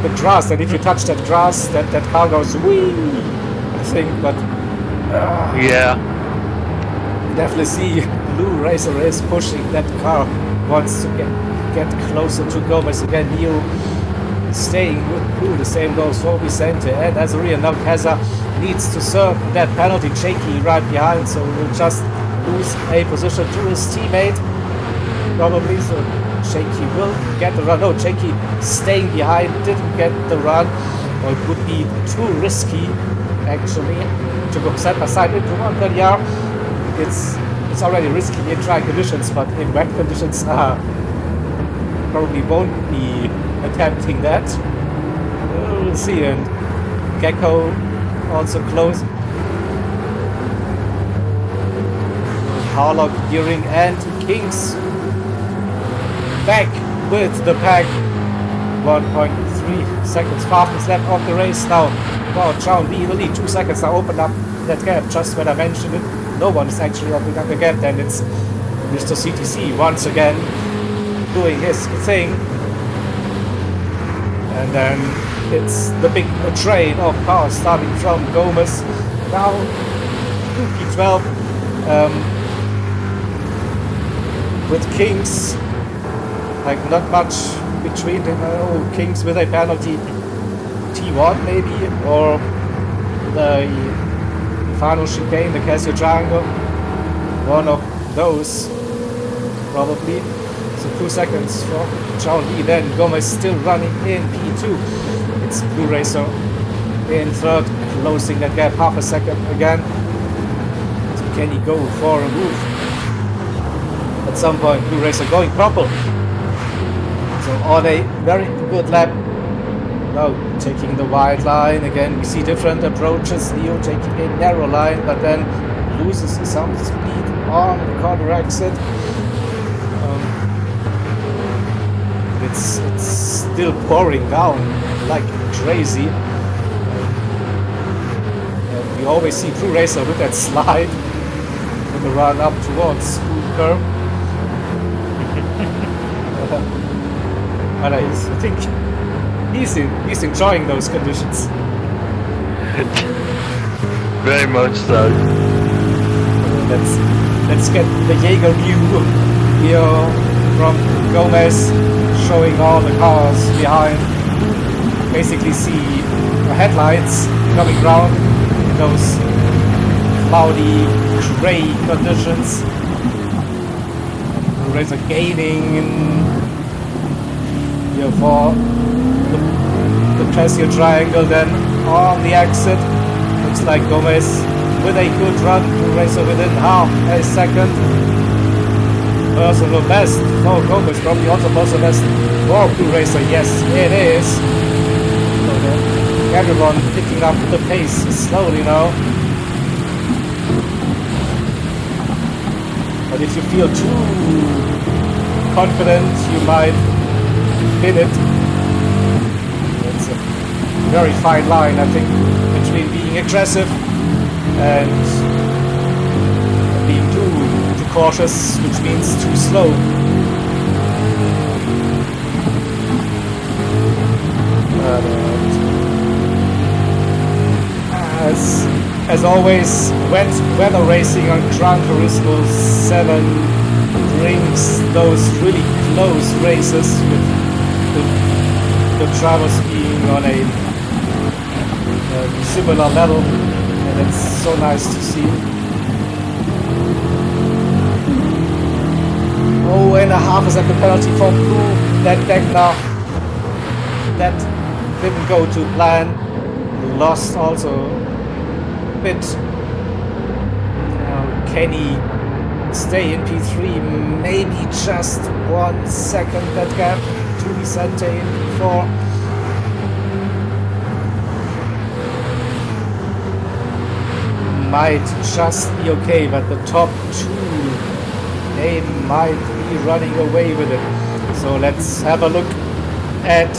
The grass, and if you touch that grass, that car goes wee, I think, but Yeah. you definitely see Blue Racer is pushing that car, wants to get closer to Gomez again. Neo staying with Blue, the same goes for Vicente and Azaria. Now Keza needs to serve that penalty. Jakey right behind, so we'll just lose a position to his teammate probably, so Jakey will get the run. No, Jakey staying behind, didn't get the run, or it would be too risky actually to go side by side into 130R. It's already risky in dry conditions, but in wet conditions probably won't be attempting that. We'll see. And Gecko also close. Harlock, Deering and Kings back with the pack. 1.3 seconds fastest lap of the race now. Wow, Zhao Li will need 2 seconds now. Open up that gap just when I mentioned it. No one is actually opening up the gap, then it's Mr. CTC once again doing his thing. And then it's the big train of cars starting from Gomez. Now P12 with Kings, like not much between them. Oh, Kings with a penalty, T1 maybe, or the final chicane, the Casio Triangle, one of those probably. So 2 seconds for Zhao Li. Then Gomez still running in P2. It's Blue Racer in third, closing that gap half a second again. So can he go for a move? At some point, Blue Racer going purple. So on a very good lap. Now taking the wide line again. We see different approaches. Leo taking a narrow line, but then loses some speed on the corner exit. It's still pouring down like crazy. We always see Blue Racer with that slide with the run up towards Spoon Curve. But I think he's enjoying those conditions. Very much so. Let's get the Jaeger view here from Gomez, showing all the cars behind. Basically see the headlights coming round in those cloudy, gray conditions. Blue Racer gaining in here for the Casio Triangle. Then on the exit, looks like Gomez with a good run. Blue Racer within half a second. Personal best for Gomez, probably also personal best for Blue Racer. Yes, it is. So everyone picking up the pace slowly now. But if you feel too confident, you might hit it. It's a very fine line, I think, between being aggressive and being too cautious, which means too slow. As always, weather racing on Gran Turismo 7 brings those really close races with the drivers being on a similar level, and it's so nice to see. Oh, and a half is at the penalty for Blue. That Degner, that didn't go to plan. Lost also a bit. Now, can he stay in P3? Maybe just 1 second that gap to Vicente in P4. Might just be okay, but the top two, they might be running away with it. So let's have a look at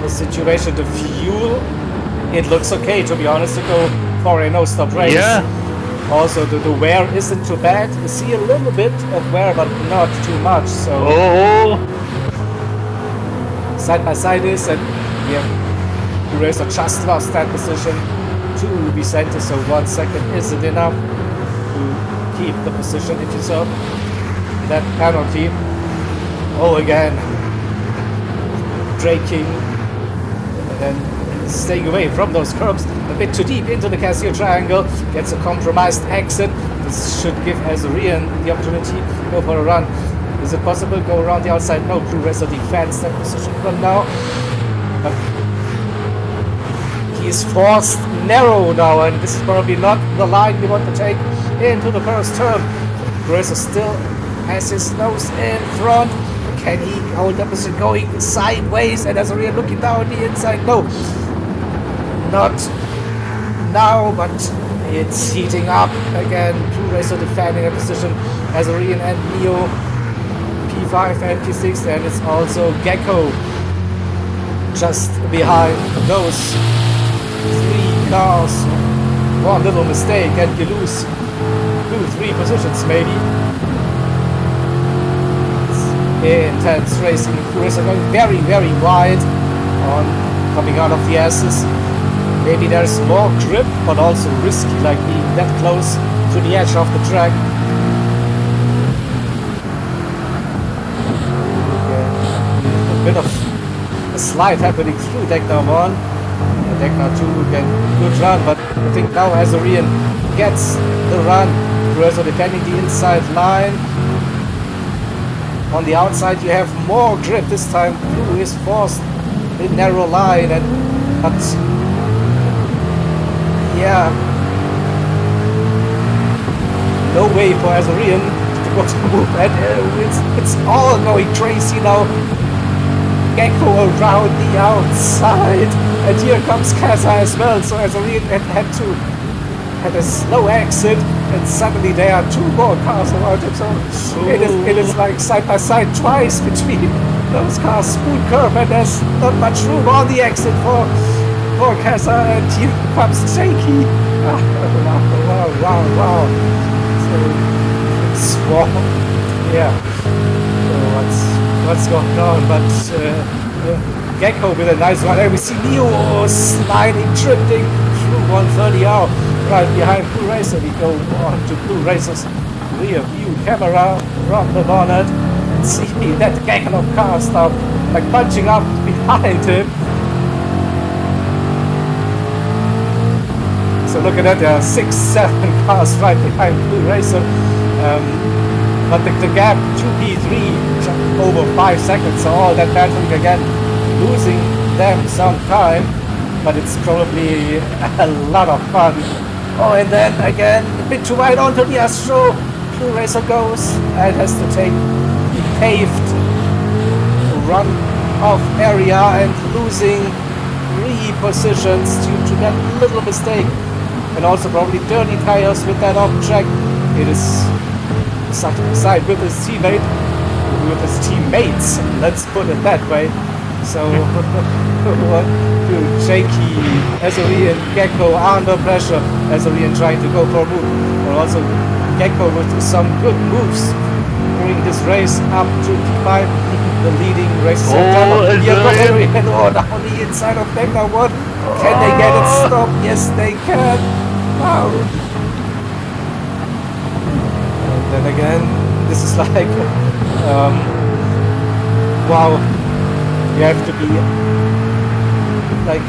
the situation. The fuel, it looks okay, to be honest, to go for a no-stop race. Yeah. Also, the wear isn't too bad. You see a little bit of wear, but not too much. So side by side is, and yeah, the racer just lost that position to Vicente. So 1 second isn't enough to keep the position if you saw that penalty. Oh, again, braking and staying away from those curbs a bit too deep into the Casio triangle, gets a compromised exit. This should give Azurian the opportunity to go for a run. Is it possible to go around the outside? No, Blue Racer defends that position from now. But he is forced narrow now, and this is probably not the line we want to take into the first turn. Blue Racer still has his nose in front. Can he hold the position going sideways, and Azurian looking down the inside? No. Not now, but it's heating up again. Blue Racer defending a position. Azurian and Neo P5 and P6, and it's also Gecko just behind those 3 cars. One little mistake and you lose 2-3 positions maybe. It's intense racing. Blue Racer going very, very wide on coming out of the S's. Maybe there's more grip, but also risky, like being that close to the edge of the track. A bit of a slide happening through Degner 1. Degner 2 again, good run, but I think now Azurian gets the run. Racer defending the inside line. On the outside you have more grip this time. Blue is forced in narrow line, and but yeah, no way for Azurian to go to move, and it's all going crazy now. Gecko around the outside, and here comes Casa as well. So Azurian had a slow exit, and suddenly there are 2 more cars around him. So it is like side by side twice between those cars. Smooth curve, and there's not much room on the exit for Casa, and here comes Shaky. Wow. So small. Yeah. So what's going on? But Gecko with a nice run. And we see Neo sliding, drifting through 130R right behind Blue Racer. We go on to Blue Racer's rear view camera from the bonnet and see that Gecko of cars now like punching up behind him. So look at that, there are 6-7 cars right behind Blue Racer. But the gap to P3 over 5 seconds, so all that battling again, losing them some time, but it's probably a lot of fun. Oh, and then again, a bit too wide onto the Astro. Blue Racer goes and has to take the paved run off area and losing 3 positions due to that little mistake. And also probably dirty tires with that off track. It is side by side with his teammate, with his teammates, let's put it that way. So Shaky, Azurian, Gecko under pressure. Azurian trying to go for a move, but also Gecko will do some good moves during this race up to P5, the leading race. Down on the inside of Degner 1. Can they get it stopped? Yes, they can. Wow. And then again, this is like, wow, you have to be like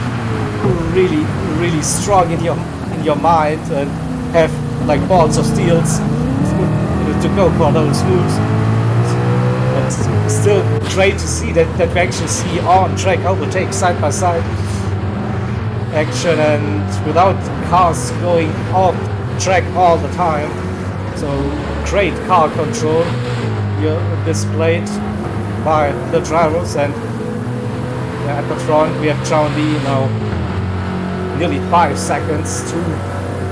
really, really strong in your mind and have like balls of steels to go for those moves. still great to see that we actually see on track overtake side by side action and without cars going off track all the time. So great car control here displayed by the drivers. And at the front we have John Lee now nearly 5 seconds to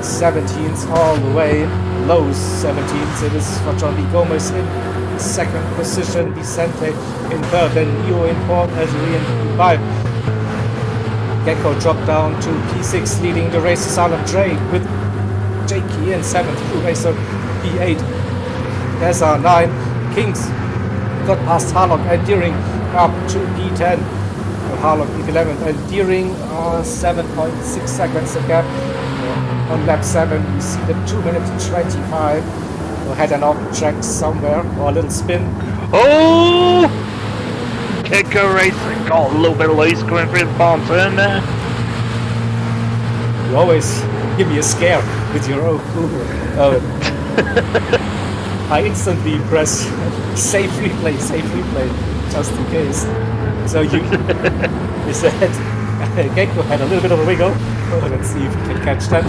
17s all the way, low 17s. It is for John Lee. Gomez in second position, Vicente in third, then Neo in fourth, Azuri in P5. Gecko dropped down to P6, leading the race. Salem Drake with Jakey in seventh, Blue Racer P8, Eza 9, Kings got past Harlock and Deering up to P10. Harlock P11 and Deering 7.6 seconds a gap. On lap 7 we see the 2 minutes 25. We'll head an off track somewhere or a little spin. Oh! Kicker racing got a little bit loose going through the barn turn there. You always give me a scare with your oh. I instantly press save replay, just in case. So you said Gecko had a little bit of a wiggle. Oh, let's see if we can catch that.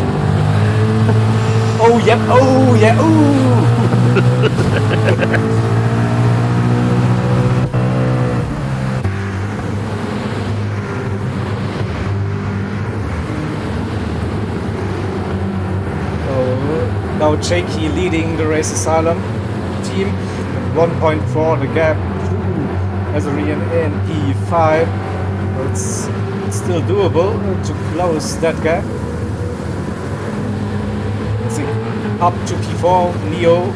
Oh, yep. Oh, yeah. Ooh. Now Jakey leading the Race Asylum team. 1.4 the gap to Azarian in P5. It's still doable to close that gap. I think up to P4, Neo.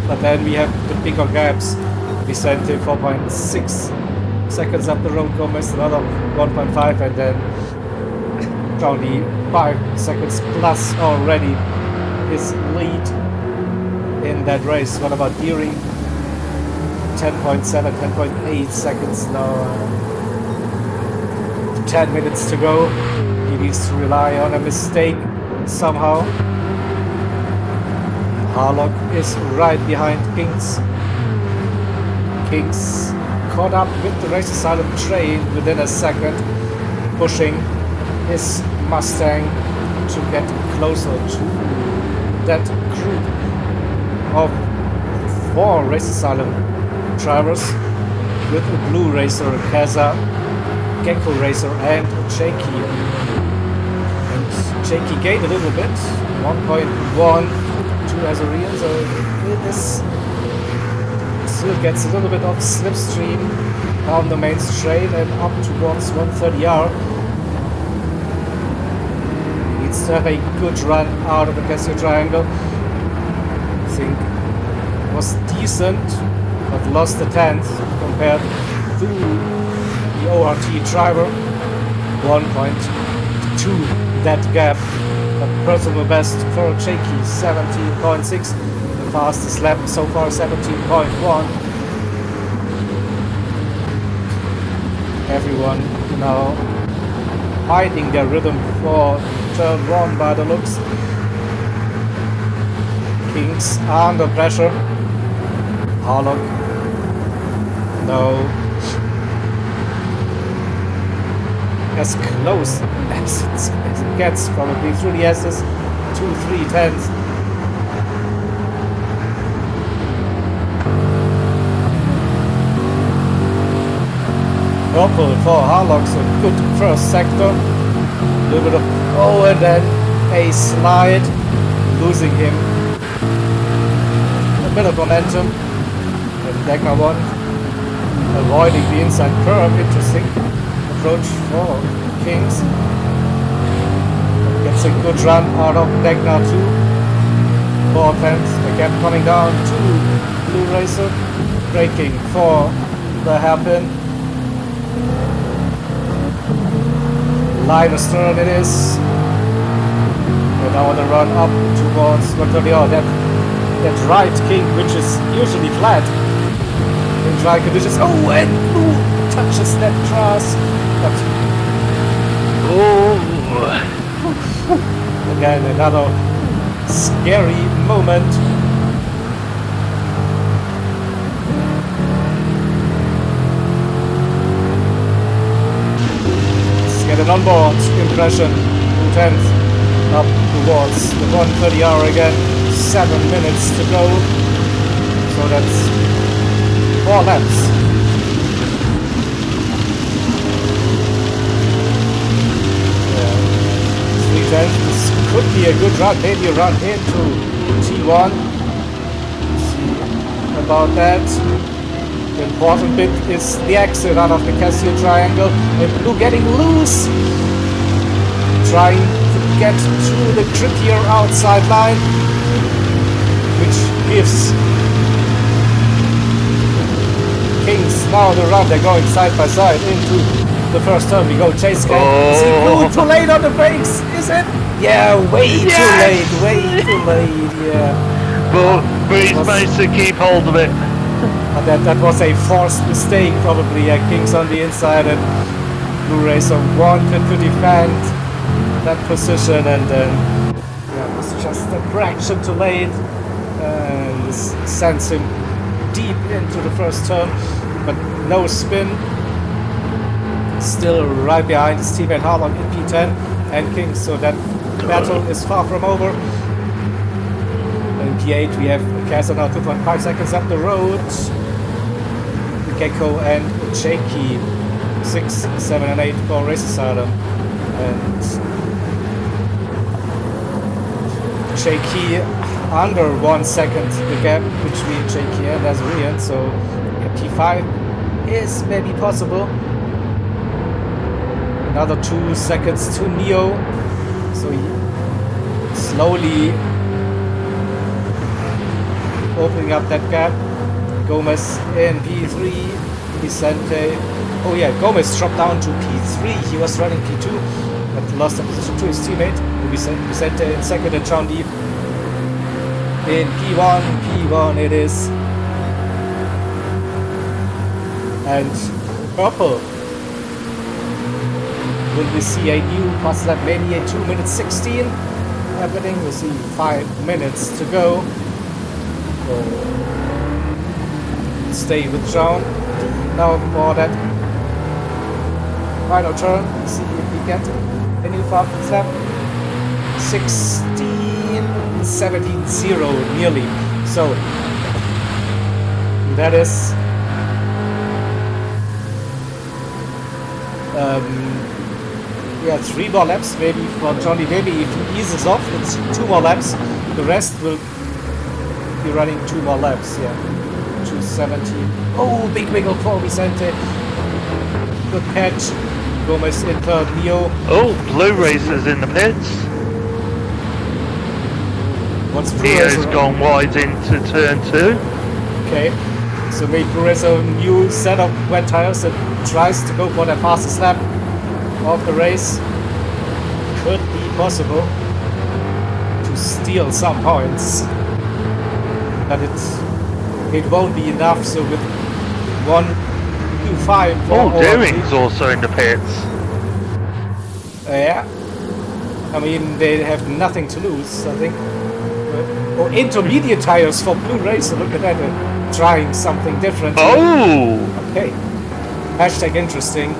But then we have the bigger gaps. Vicente 4.6 seconds up the road, Gomez another 1.5, and then Johnny 5 seconds plus already his lead in that race. What about Deering? 10.7, 10.8 seconds now. 10 minutes to go. He needs to rely on a mistake somehow. Harlock is right behind Kings. Kings caught up with the Race Asylum train within a second, pushing his Mustang to get closer to that group of 4 Race Asylum drivers with a Blue Racer, Kaza, Gecko Racer and Jakey. And Jakey gained a little bit, 1.1 to Azarian, so this still gets a little bit of slipstream down the main straight and up towards 130R. Needs to have a good run out of the Casio Triangle. I think it was decent, but lost the 10th compared to the ORT driver. 1.2 that gap. But personal best for Jakey, 17.6. The fastest lap so far, 17.1. Everyone now finding their rhythm for turn 1 by the looks. Kings under pressure. Harlock now as close as it gets, probably through the S's, 2-3-10s. Purple for Harlock, so good first sector. A little bit of, oh, and then a slide, losing him a bit of momentum. And Decker 1 avoiding the inside curve. Interesting approach for Kings. Gets a good run out of Degnar 2. 4/10. The gap coming down to Blue Racer. Braking for the hairpin. Line astern it is. And now on the run up towards 130. That right King, which is usually flat in dry conditions. Oh, and Blue touches that grass. But again, another scary moment. get an onboard impression. 10th up towards the 130 hour again. 7 minutes to go. So that's 4 laps. Yeah. 310. This could be a good run. Maybe a run into T1. See about that. The important bit is the exit out of the Casio triangle. And Blue getting loose. Trying to get to the trickier outside line. Which gives Kings now the run. They're going side by side into the first turn. We go chase game. Is he Blue too late on the brakes? Is it? Yeah, way too late. Way too late. Yeah. But he's managed to keep hold of it. That was a forced mistake, probably. Kings on the inside, and Blue Racer wanted to defend that position, and then it was just a fraction too late, and this sends him deep into the first turn, but no spin. Still right behind his teammate Harlock in P10 and Kings, so that battle is far from over. In P8 we have Kaiser now 2.5 seconds up the road. Gecko and Jakey 6, 7 and 8 for Race Asylum, and Jakey under 1 second the gap between Jakey and Azurian, so P5 is maybe possible. Another 2 seconds to Neo, so he slowly opening up that gap. Gomez in P3, Vicente. Oh yeah, Gomez dropped down to P3. He was running P2, but lost the position to his teammate. Vicente in second and John Deep in P1. P1 it is. And purple. Will we see a new pass lap, maybe a 2 minutes 16 happening? We'll see 5 minutes to go. So stay with John now for that final turn. See if we get a new fast lap. 16-17-0 nearly. So that is yeah, 3 more laps maybe for Johnny. Maybe if he eases off, it's 2 more laps. The rest will be running 2 more laps. Yeah. 217. Oh, big wiggle for Vicente. Good catch. Gomez in third. Neo. Oh, Blue Racer's in the pits. What's Neo's gone wide into turn 2. Okay. So maybe Blue Racer new setup wet tires and tries to go for the fastest lap of the race. Could be possible to steal some points. But it won't be enough, so with 1-2-5 for Oh, ORT. Deering's also in the pits. Yeah. I mean, they have nothing to lose, I think. Or intermediate tires for Blue Racer, look at that. Trying something different. Oh! Okay. Hashtag interesting.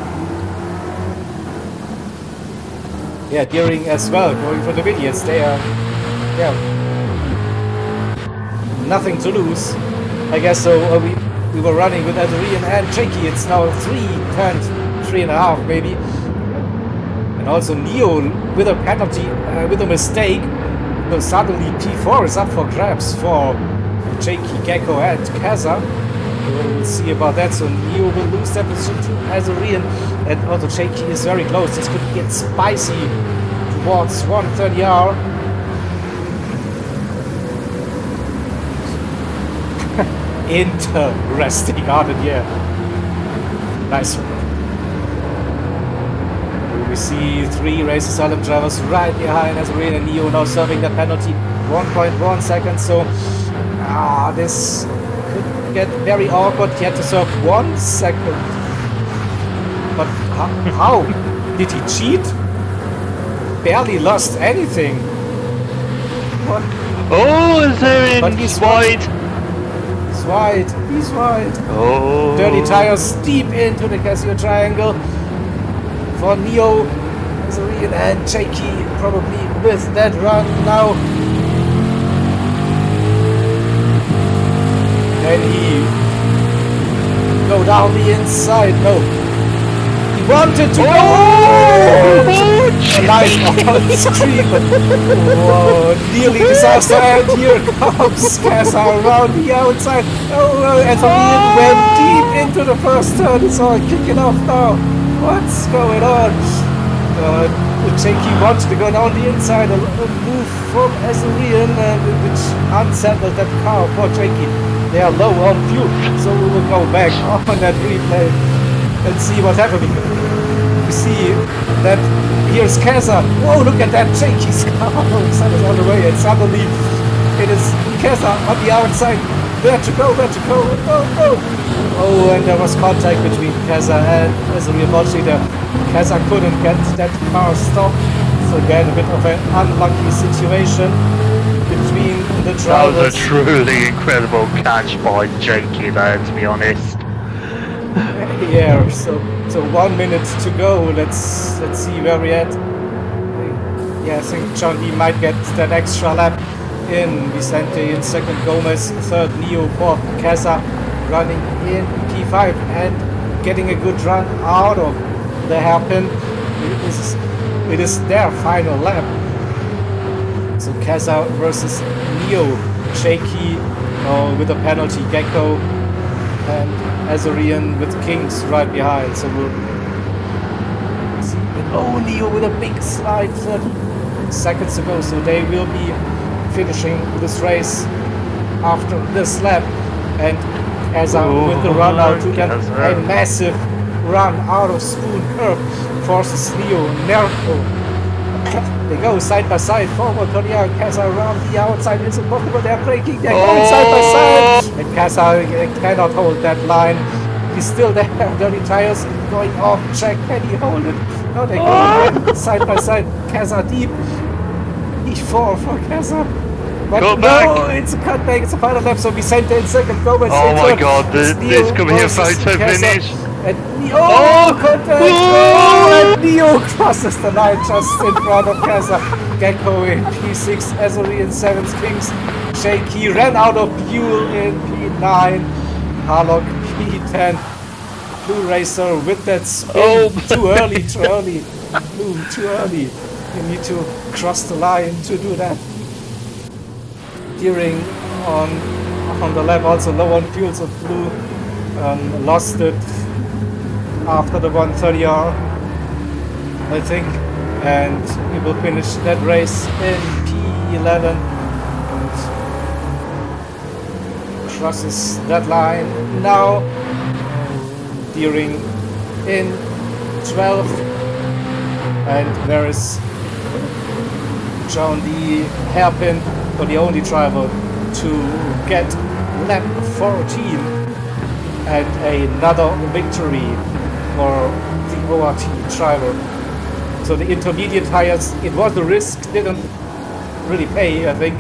Yeah, Deering as well, going for the idiots. They are, yeah, nothing to lose. I guess so. We were running with Adrian and Jakey. It's now 3.5 maybe. And also Neo with a penalty, with a mistake. So suddenly P4 is up for grabs for Jakey, Gecko and Kaza. We'll see about that. So Neo will lose that position to Azurian, and also Jakey is very close. This could get spicy towards 130R. Interesting, yeah. Nice one. We see 3 Race Asylum drivers right behind Azurian and Neo now serving the penalty. 1.1 seconds. So this could get very awkward. He had to serve 1 second. But how? Did he cheat? Barely lost anything. What? Oh, Azurian, But he's wide. He's wide. He's wide. Oh. Dirty tires deep into the Casio triangle. For Neo, Azarian and Jakey probably with that run now. Can he go down the inside? No. He wanted to go. A nice on-screen, but whoa, nearly disaster. And here comes Kessa around the outside. Oh, Azarian went deep into the first turn. It's all kicking off now. What's going on? Jakey wants to go down the inside. A move from Azarian, which unsettled that car for Jakey. They are low on fuel, so we will go back on that replay and see what's happening. We see that here's Kessa. Whoa, look at that Jakey's car. Sun is on the way, and suddenly it is Kessa on the outside. Where to go, where to go? Oh, and there was contact between Kessa and Azarian. Unfortunately, Kessa couldn't get that car stopped. So again, a bit of an unlucky situation between the drivers. That was a truly incredible catch by Jakey there, to be honest. Yeah, so 1 minute to go. Let's see where we're at. Yeah, I think John Lee might get that extra lap in. Vicente in second, Gomez third, Neo fourth, Kessa running in P5 and getting a good run out of the hairpin. It is their final lap. So Kessa versus Neo, Jakey with a penalty, Gecko and Azarian with Kings right behind. So we'll see. Oh, Neo with a big slide, 30 seconds to go. So they will be finishing this race after this lap. And Kessa with the run out to get a massive run out of Spoon Curve forces Neo, Nerko. They go side by side, forward Korea, Kessa around the outside. It's impossible, they're braking, they're going side by side. And Kessa cannot hold that line. He's still there, dirty tires going off track. Can he hold it? No, they go again, side by side. Kessa deep. E4 for Kessa. But no, back. It's a cutback, it's a final lap, so Vicente in second, Gomez Oh in my third. god, this could be a photo finish. And contact! And Neo crosses the line just in front of Kessa. Gecko in P6, Azuri in 7th, Kings. Jakey ran out of fuel in P9. Harlock P10. Blue Racer with that spin. Too early. Blue, too early. You need to cross the line to do that. Steering on the lap, also low on fuel, so Blue lost it after the 130R, I think, and he will finish that race in P11 and crosses that line now. Steering in 12th, and there is John the hairpin for the only driver to get lap 14 and another victory for the ORT driver. So the intermediate tires, it was a risk, didn't really pay, I think.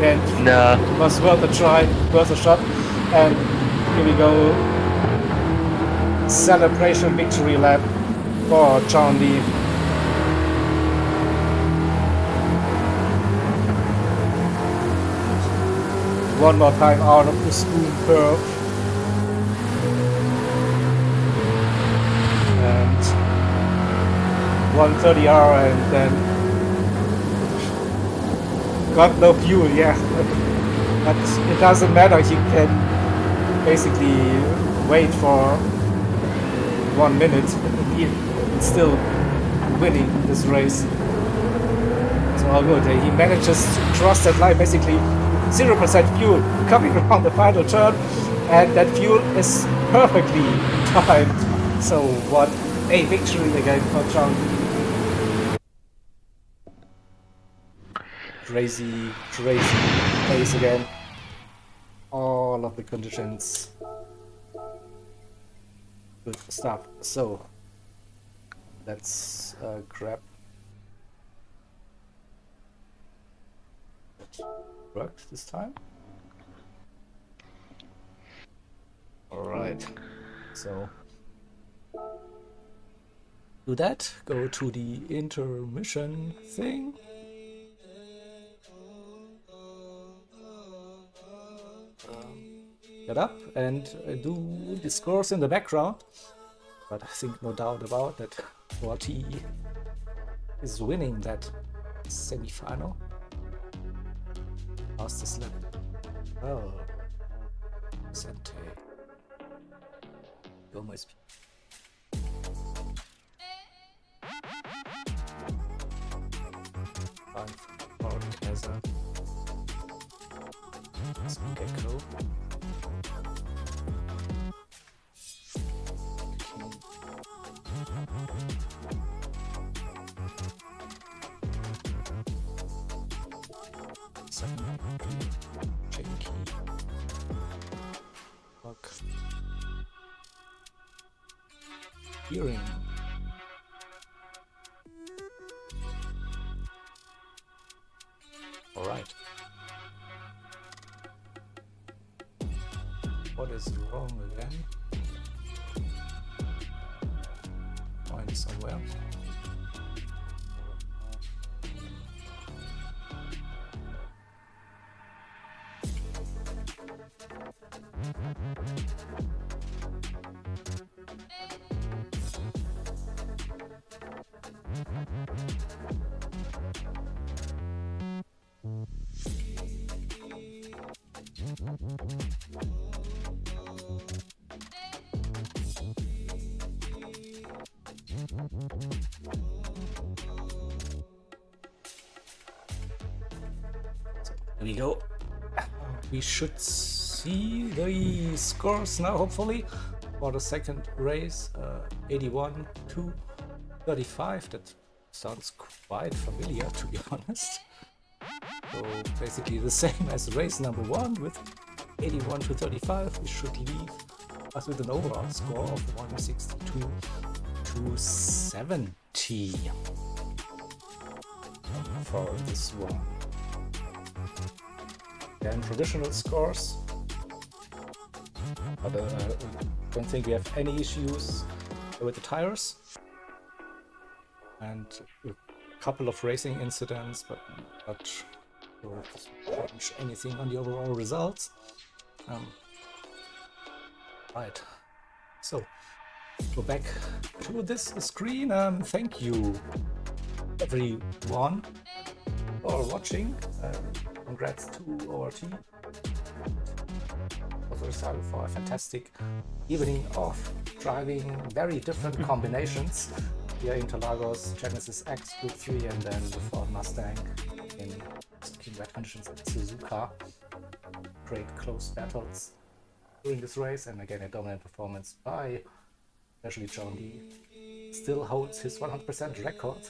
And it was worth a try, worth a shot. And here we go. Celebration victory lap for John Lee. One more time out of the Spoon Curve. And 130R, and then got no fuel, yeah. But it doesn't matter, he can basically wait for 1 minute. He's still winning this race. So all good. He manages to cross that line, basically 0% fuel coming around the final turn, and that fuel is perfectly timed. So what a victory again for John. Crazy pace again. All of the conditions. Good stuff. So let's grab it. Worked this time. All right. So do that, go to the intermission thing. Get up and do the scores in the background. But I think no doubt about that ORT is winning that semi-final. Fastest lap. Well, Sente. Gomez. Orchestra. Gecko. Hearing. All right. What is wrong again? Find somewhere. There we go. We should see the scores now, hopefully, for the second race. 81 to 35. That sounds quite familiar, to be honest. So basically the same as race number 1 with 81 to 35. We should leave us with an overall score of 162 to 70 for this one. Then traditional scores, but I don't think we have any issues with the tires, and a couple of racing incidents, but not change anything on the overall results. Right, so go back to this screen. Thank you everyone for watching. Congrats to ORT. Also excited for a fantastic evening of driving very different combinations here in Interlagos, Genesis X Group 3, and then the Ford Mustang in wet conditions at Suzuka. Great close battles during this race, and again a dominant performance by especially John Lee. Still holds his 100% record,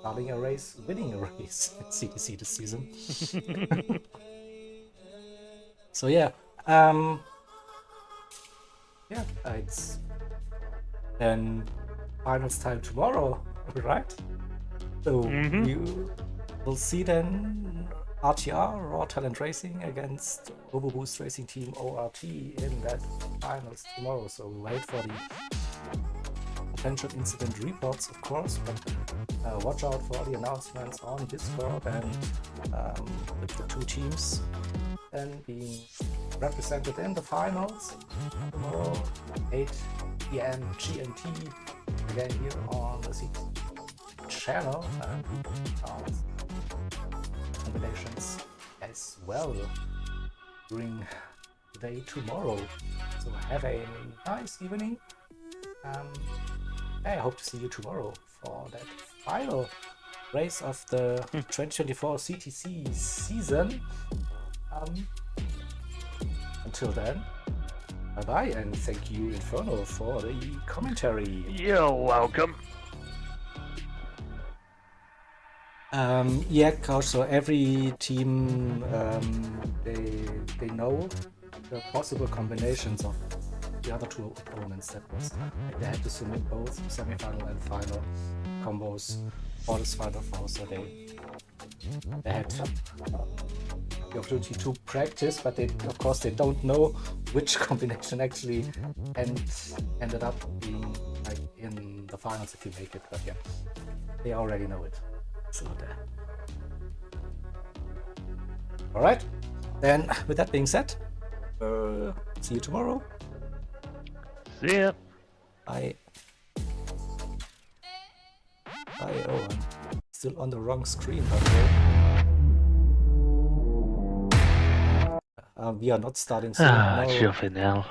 starting a race, winning a race at CTC this season. So yeah, it's then finals time tomorrow, right? So we will see then RTR, Raw Talent Racing, against Overboost Racing Team ORT in that finals tomorrow. So we'll wait for the potential incident reports, of course, but watch out for the announcements on Discord, and with the two teams then being represented in the finals tomorrow, 8 p.m. GMT, again here on the CTC channel, and combinations as well during the day tomorrow. So have a nice evening. I hope to see you tomorrow for that final race of the 2024 CTC season. Until then, bye bye, and thank you Inferno for the commentary. You're welcome. Yeah, Coach, so every team, they know the possible combinations of the other two opponents. That was like they had to submit both semi-final and final combos for this final four, so they had the opportunity to practice, but they, of course, they don't know which combination actually ended up being like in the finals if you make it, but yeah, they already know it. So there. All right. Then, with that being said, see you tomorrow. See ya. Bye. Bye. Oh, I'm still on the wrong screen, by the way. We are not starting soon. Ah, No. jumping now.